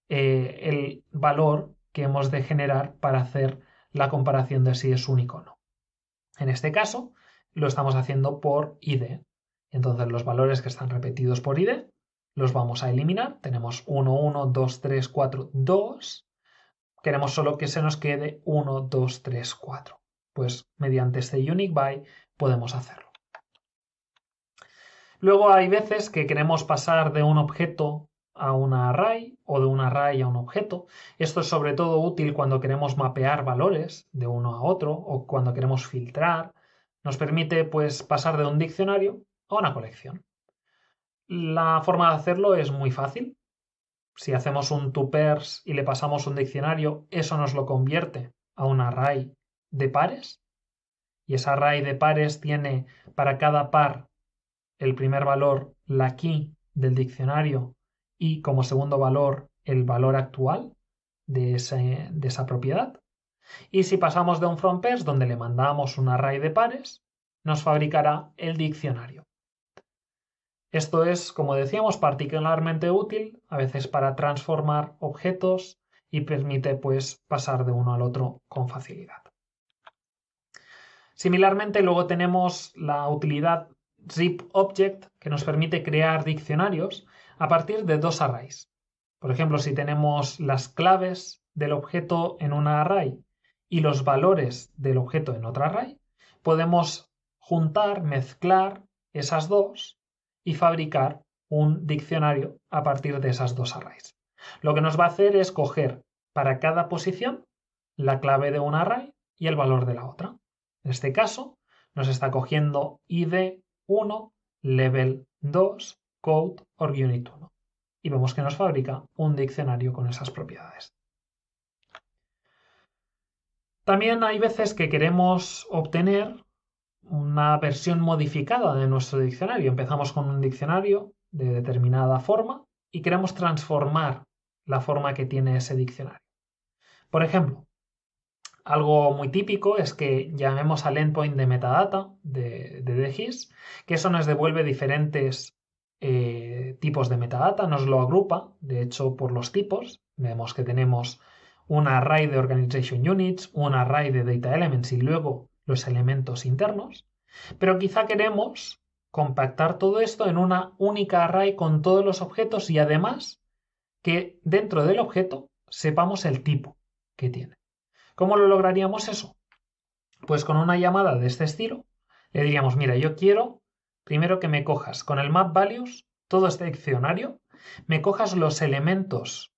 el valor que hemos de generar para hacer la comparación de si es único o no. En este caso, lo estamos haciendo por id. Entonces, los valores que están repetidos por id los vamos a eliminar. Tenemos 1, 1, 2, 3, 4, 2. Queremos solo que se nos quede 1, 2, 3, 4. Pues mediante este unique by podemos hacerlo. Luego hay veces que queremos pasar de un objeto a una array o de un array a un objeto. Esto es sobre todo útil cuando queremos mapear valores de uno a otro o cuando queremos filtrar. Nos permite pues pasar de un diccionario a una colección. La forma de hacerlo es muy fácil. Si hacemos un toPairs y le pasamos un diccionario, eso nos lo convierte a un array de pares. Y ese array de pares tiene para cada par el primer valor, la key del diccionario, y como segundo valor el valor actual de esa propiedad. Y si pasamos de un from pairs donde le mandamos un array de pares, nos fabricará el diccionario. Esto es, como decíamos, particularmente útil a veces para transformar objetos y permite pues pasar de uno al otro con facilidad. Similarmente, luego tenemos la utilidad zipObject que nos permite crear diccionarios a partir de dos arrays. Por ejemplo, si tenemos las claves del objeto en una array y los valores del objeto en otra array, podemos juntar, mezclar esas dos y fabricar un diccionario a partir de esas dos arrays. Lo que nos va a hacer es coger para cada posición la clave de una array y el valor de la otra. En este caso, nos está cogiendo ID 1, level 2, code or unit 1. Y vemos que nos fabrica un diccionario con esas propiedades. También hay veces que queremos obtener una versión modificada de nuestro diccionario. Empezamos con un diccionario de determinada forma y queremos transformar la forma que tiene ese diccionario. Por ejemplo, algo muy típico es que llamemos al endpoint de metadata de DGIS, que eso nos devuelve diferentes tipos de metadata, nos lo agrupa, de hecho, por los tipos. Vemos que tenemos un array de organization units, un array de data elements y luego los elementos internos, pero quizá queremos compactar todo esto en una única array con todos los objetos y además que dentro del objeto sepamos el tipo que tiene. ¿Cómo lo lograríamos eso? Pues con una llamada de este estilo le diríamos, mira, yo quiero primero que me cojas con el map values todo este diccionario, me cojas los elementos,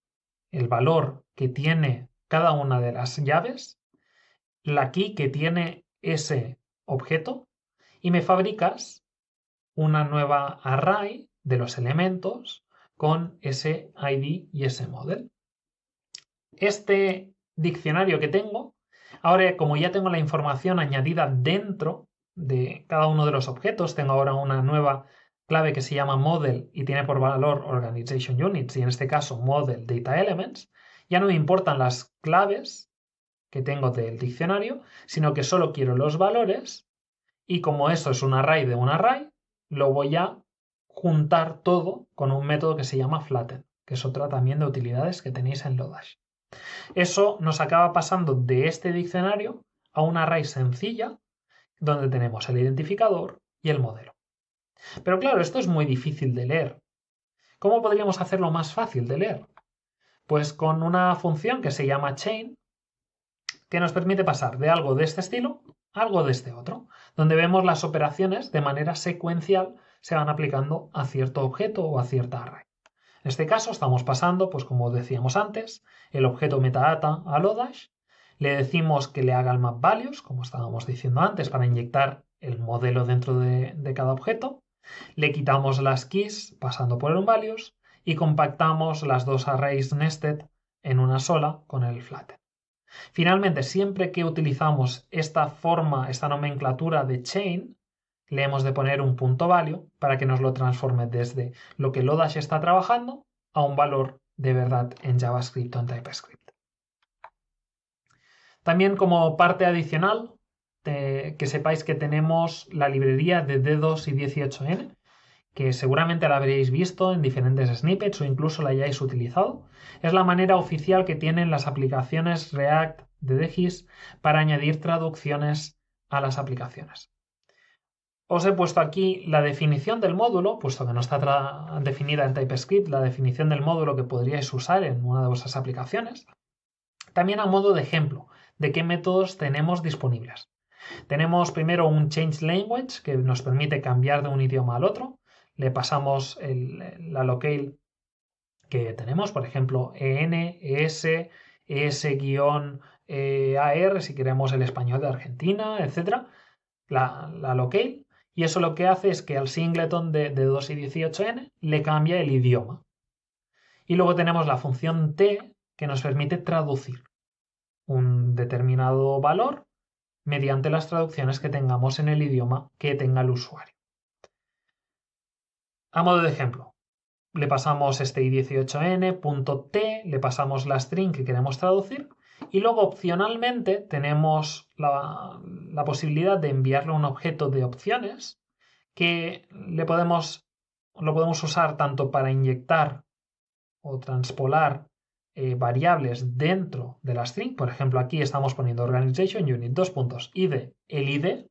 el valor que tiene cada una de las llaves, la key que tiene ese objeto y me fabricas una nueva array de los elementos con ese ID y ese model. Este diccionario que tengo, ahora como ya tengo la información añadida dentro de cada uno de los objetos, tengo ahora una nueva clave que se llama model y tiene por valor organization units y en este caso model data elements, ya no me importan las claves que tengo del diccionario, sino que solo quiero los valores y como eso es un array de un array, lo voy a juntar todo con un método que se llama flatten, que es otra también de utilidades que tenéis en Lodash. Eso nos acaba pasando de este diccionario a una array sencilla donde tenemos el identificador y el modelo. Pero claro, esto es muy difícil de leer. ¿Cómo podríamos hacerlo más fácil de leer? Pues con una función que se llama chain, que nos permite pasar de algo de este estilo a algo de este otro, donde vemos las operaciones de manera secuencial se van aplicando a cierto objeto o a cierta array. En este caso estamos pasando, pues como decíamos antes, el objeto metadata a Lodash, le decimos que le haga el map values, como estábamos diciendo antes, para inyectar el modelo dentro de cada objeto, le quitamos las keys pasando por el values y compactamos las dos arrays nested en una sola con el flatten. Finalmente, siempre que utilizamos esta forma, esta nomenclatura de chain, le hemos de poner un punto value para que nos lo transforme desde lo que Lodash está trabajando a un valor de verdad en JavaScript o en TypeScript. También como parte adicional, que sepáis que tenemos la librería de D2 y 18N, que seguramente la habréis visto en diferentes snippets o incluso la hayáis utilizado. Es la manera oficial que tienen las aplicaciones React de DGIS para añadir traducciones a las aplicaciones. Os he puesto aquí la definición del módulo, puesto que no está definida en TypeScript, la definición del módulo que podríais usar en una de vuestras aplicaciones. También a modo de ejemplo de qué métodos tenemos disponibles. Tenemos primero un change language que nos permite cambiar de un idioma al otro. Le pasamos la locale que tenemos, por ejemplo, EN, ES, ES-AR, si queremos el español de Argentina, etc., la locale, y eso lo que hace es que al singleton de 2 y 18n le cambia el idioma. Y luego tenemos la función T, que nos permite traducir un determinado valor mediante las traducciones que tengamos en el idioma que tenga el usuario. A modo de ejemplo, le pasamos este i18n.t, le pasamos la string que queremos traducir y luego opcionalmente tenemos la posibilidad de enviarle un objeto de opciones que lo podemos usar tanto para inyectar o transpolar variables dentro de la string. Por ejemplo, aquí estamos poniendo organization unit, id, el id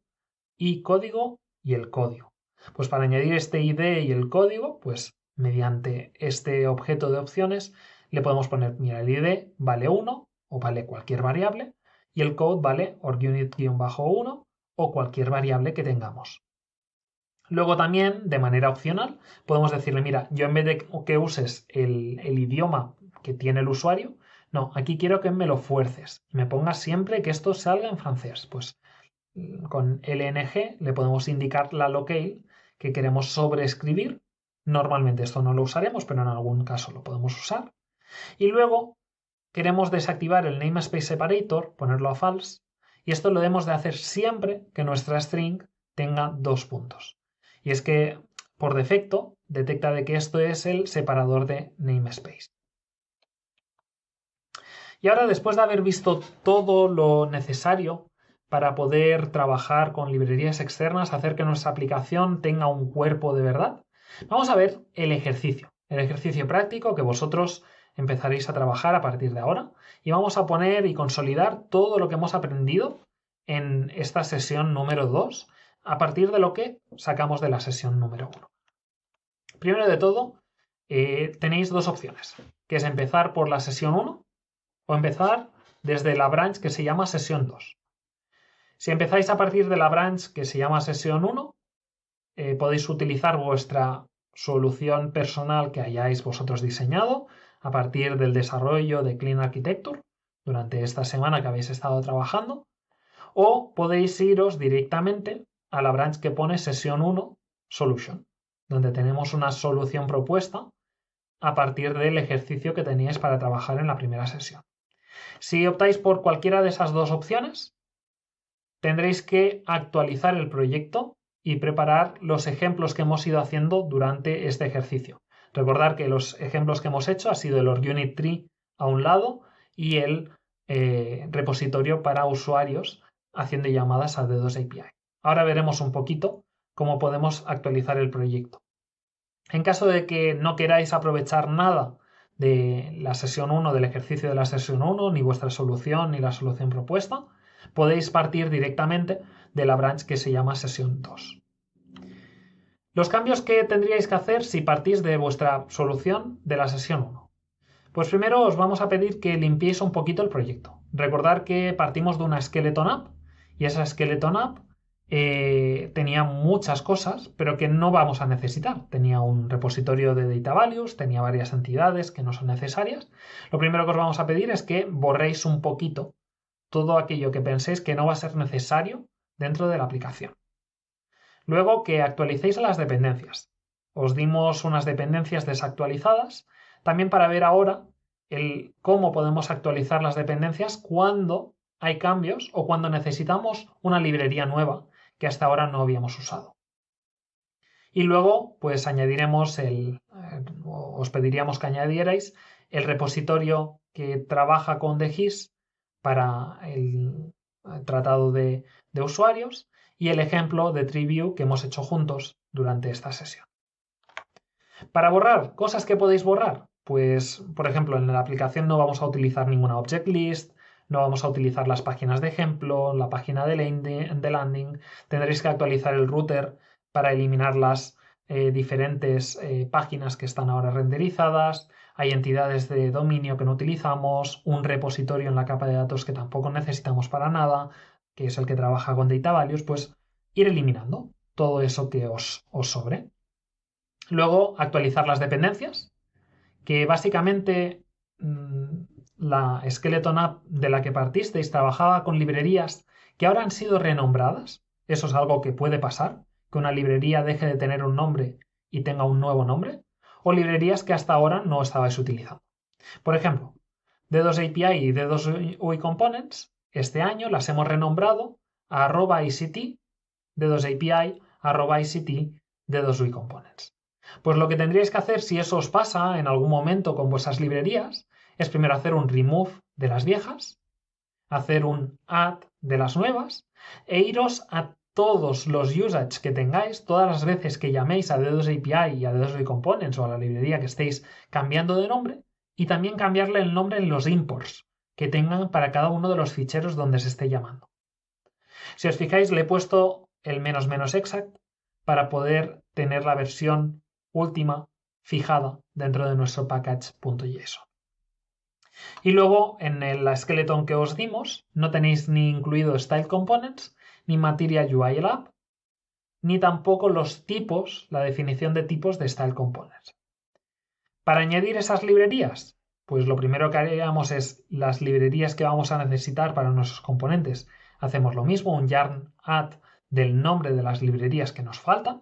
y código y el código. Pues para añadir este id y el código, pues mediante este objeto de opciones le podemos poner, mira, el id vale 1 o vale cualquier variable y el code vale orgunit-1 o cualquier variable que tengamos. Luego también, de manera opcional, podemos decirle, mira, yo en vez de que uses el idioma que tiene el usuario, no, aquí quiero que me lo fuerces. Me pongas siempre que esto salga en francés. Pues con LNG le podemos indicar la locale que queremos sobreescribir. Normalmente esto no lo usaremos, pero en algún caso lo podemos usar. Y luego queremos desactivar el namespace separator, ponerlo a false, y esto lo debemos de hacer siempre que nuestra string tenga 2 puntos. Y es que por defecto detecta de que esto es el separador de namespace. Y ahora, después de haber visto todo lo necesario para poder trabajar con librerías externas, hacer que nuestra aplicación tenga un cuerpo de verdad, vamos a ver el ejercicio práctico que vosotros empezaréis a trabajar a partir de ahora y vamos a poner y consolidar todo lo que hemos aprendido en esta sesión número 2 a partir de lo que sacamos de la sesión número 1. Primero de todo, tenéis dos opciones, que es empezar por la sesión 1 o empezar desde la branch que se llama sesión 2. Si empezáis a partir de la branch que se llama sesión 1, podéis utilizar vuestra solución personal que hayáis vosotros diseñado a partir del desarrollo de Clean Architecture durante esta semana que habéis estado trabajando, o podéis iros directamente a la branch que pone sesión 1 Solution, donde tenemos una solución propuesta a partir del ejercicio que teníais para trabajar en la primera sesión. Si optáis por cualquiera de esas dos opciones, tendréis que actualizar el proyecto y preparar los ejemplos que hemos ido haciendo durante este ejercicio. Recordad que los ejemplos que hemos hecho ha sido el Orgunit Tree a un lado y el repositorio para usuarios haciendo llamadas a D2 API. Ahora veremos un poquito cómo podemos actualizar el proyecto. En caso de que no queráis aprovechar nada de la sesión 1, del ejercicio de la sesión 1, ni vuestra solución ni la solución propuesta, podéis partir directamente de la branch que se llama sesión 2. Los cambios que tendríais que hacer si partís de vuestra solución de la sesión 1. Pues primero os vamos a pedir que limpiéis un poquito el proyecto. Recordad que partimos de una Skeleton App y esa Skeleton App tenía muchas cosas, pero que no vamos a necesitar. Tenía un repositorio de data values, tenía varias entidades que no son necesarias. Lo primero que os vamos a pedir es que borréis un poquito todo aquello que penséis que no va a ser necesario dentro de la aplicación. Luego que actualicéis las dependencias. Os dimos unas dependencias desactualizadas, también para ver ahora cómo podemos actualizar las dependencias cuando hay cambios o cuando necesitamos una librería nueva que hasta ahora no habíamos usado. Y luego, pues añadiremos os pediríamos que añadierais el repositorio que trabaja con DGIS para el tratado de usuarios y el ejemplo de TreeView que hemos hecho juntos durante esta sesión. Para borrar, cosas que podéis borrar, pues por ejemplo en la aplicación no vamos a utilizar ninguna object list, no vamos a utilizar las páginas de ejemplo, la página de landing, tendréis que actualizar el router para eliminar las diferentes páginas que están ahora renderizadas, hay entidades de dominio que no utilizamos, un repositorio en la capa de datos que tampoco necesitamos para nada, que es el que trabaja con data values, pues ir eliminando todo eso que os sobre. Luego actualizar las dependencias, que básicamente la Skeleton App de la que partisteis trabajaba con librerías que ahora han sido renombradas. Eso es algo que puede pasar, que una librería deje de tener un nombre y tenga un nuevo nombre, o librerías que hasta ahora no estabais utilizando. Por ejemplo, D2 API y D2 UI Components, este año las hemos renombrado a @ICT, D2 API, @ICT, D2 UI Components. Pues lo que tendríais que hacer si eso os pasa en algún momento con vuestras librerías es primero hacer un remove de las viejas, hacer un add de las nuevas e iros a todos los usage que tengáis, todas las veces que llaméis a D2 API y a D2 UI Components o a la librería que estéis cambiando de nombre, y también cambiarle el nombre en los imports que tengan para cada uno de los ficheros donde se esté llamando. Si os fijáis, le he puesto el "-exact" para poder tener la versión última fijada dentro de nuestro package.json. Y luego en la skeleton que os dimos no tenéis ni incluido Style Components, ni Material UI App, ni tampoco los tipos, la definición de tipos de Style Components. Para añadir esas librerías, pues lo primero que haríamos es las librerías que vamos a necesitar para nuestros componentes. Hacemos lo mismo, un yarn add del nombre de las librerías que nos faltan.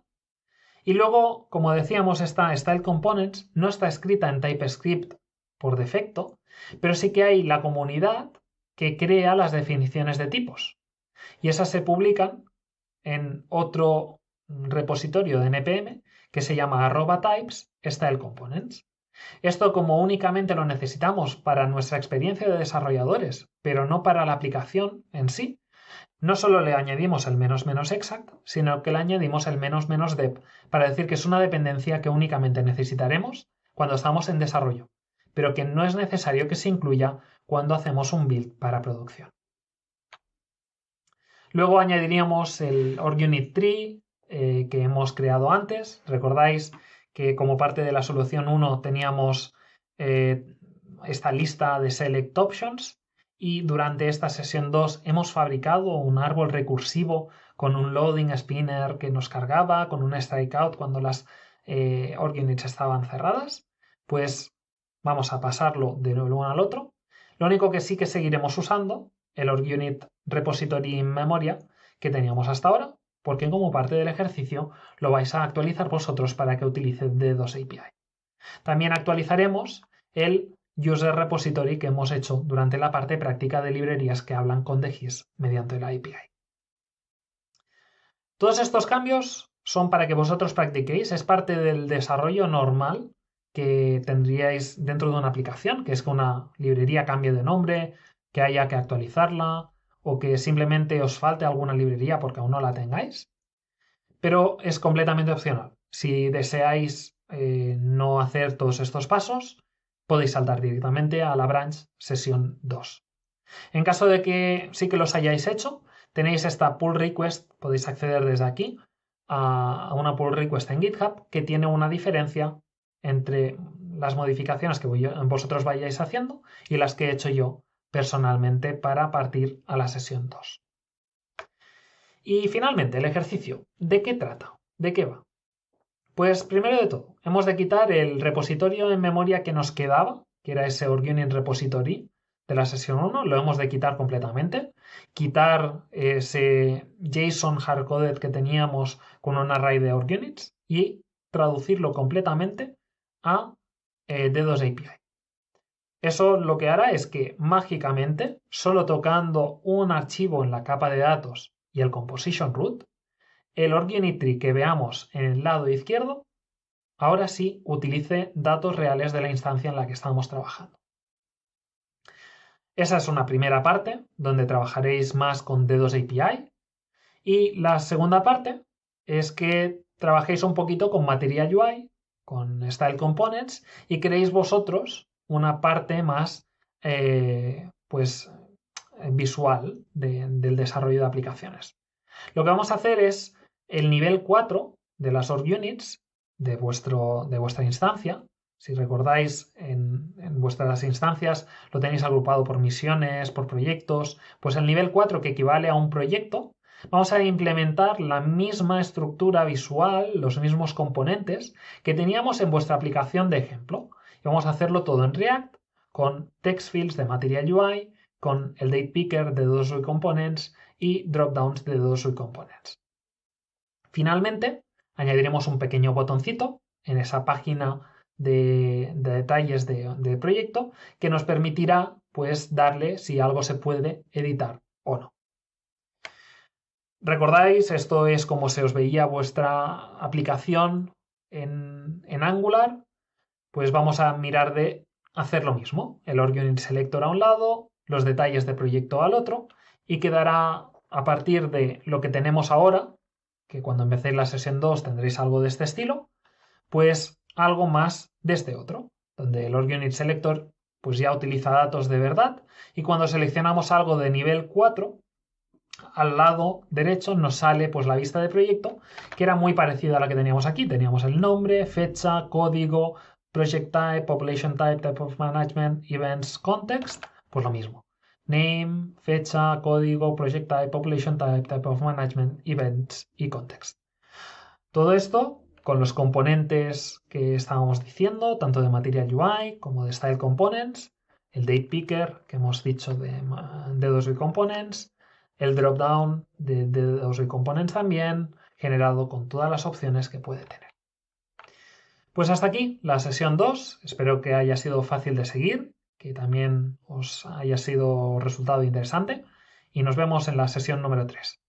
Y luego, como decíamos, esta Style Components no está escrita en TypeScript por defecto, pero sí que hay la comunidad que crea las definiciones de tipos. Y esas se publican en otro repositorio de NPM que se llama @types Style Components. Esto, como únicamente lo necesitamos para nuestra experiencia de desarrolladores, pero no para la aplicación en sí, no solo le añadimos el "-exact", sino que le añadimos el "-dep" para decir que es una dependencia que únicamente necesitaremos cuando estamos en desarrollo, pero que no es necesario que se incluya cuando hacemos un build para producción. Luego añadiríamos el OrgUnit Tree que hemos creado antes. Recordáis que como parte de la solución 1 teníamos esta lista de Select Options y durante esta sesión 2 hemos fabricado un árbol recursivo con un loading spinner que nos cargaba, con un strikeout cuando las OrgUnits estaban cerradas. Pues vamos a pasarlo de uno al otro. Lo único que sí que seguiremos usando el OrgUnit Repository in Memoria que teníamos hasta ahora, porque como parte del ejercicio lo vais a actualizar vosotros para que utilice D2 API. También actualizaremos el User Repository que hemos hecho durante la parte práctica de librerías que hablan con DGIS mediante la API. Todos estos cambios son para que vosotros practiquéis, es parte del desarrollo normal que tendríais dentro de una aplicación, que es que una librería cambie de nombre, que haya que actualizarla o que simplemente os falte alguna librería porque aún no la tengáis. Pero es completamente opcional. Si deseáis no hacer todos estos pasos, podéis saltar directamente a la branch sesión 2. En caso de que sí que los hayáis hecho, tenéis esta pull request, podéis acceder desde aquí a una pull request en GitHub que tiene una diferencia entre las modificaciones que vosotros vayáis haciendo y las que he hecho yo personalmente para partir a la sesión 2. Y finalmente, el ejercicio. ¿De qué trata? ¿De qué va? Pues primero de todo, hemos de quitar el repositorio en memoria que nos quedaba, que era ese OrgUnit Repository de la sesión 1, lo hemos de quitar completamente. Quitar ese JSON hardcoded que teníamos con un array de OrgUnits y traducirlo completamente a D2 API. Eso lo que hará es que mágicamente, solo tocando un archivo en la capa de datos y el composition root, el OrgUnit tree que veamos en el lado izquierdo, ahora sí utilice datos reales de la instancia en la que estamos trabajando. Esa es una primera parte donde trabajaréis más con D2 API y la segunda parte es que trabajéis un poquito con Material UI, con Style Components y creéis vosotros una parte más visual del desarrollo de aplicaciones. Lo que vamos a hacer es el nivel 4 de las OrgUnits de vuestra instancia. Si recordáis, en vuestras instancias lo tenéis agrupado por misiones, por proyectos. Pues el nivel 4, que equivale a un proyecto, vamos a implementar la misma estructura visual, los mismos componentes que teníamos en vuestra aplicación de ejemplo. Vamos a hacerlo todo en React, con text fields de Material UI, con el date picker de Dotosui Components y dropdowns de Dotosui Components. Finalmente, añadiremos un pequeño botoncito en esa página de detalles de proyecto que nos permitirá pues darle si algo se puede editar o no. ¿Recordáis? Esto es como se os veía vuestra aplicación en Angular. Pues vamos a mirar de hacer lo mismo. El Org-Unit Selector a un lado, los detalles de proyecto al otro, y quedará a partir de lo que tenemos ahora, que cuando empecéis la sesión 2 tendréis algo de este estilo, pues algo más de este otro, donde el Org-Unit Selector pues ya utiliza datos de verdad, y cuando seleccionamos algo de nivel 4, al lado derecho nos sale pues la vista de proyecto, que era muy parecida a la que teníamos aquí. Teníamos el nombre, fecha, código, project type, population type, type of management, events, context, pues lo mismo. Name, fecha, código, project type, population type, type of management, events y context. Todo esto con los componentes que estábamos diciendo, tanto de Material UI como de Style Components, el Date Picker que hemos dicho de Dotosui Components, el dropdown de Dotosui Components también, generado con todas las opciones que puede tener. Pues hasta aquí la sesión 2. Espero que haya sido fácil de seguir, que también os haya sido resultado interesante y nos vemos en la sesión número 3.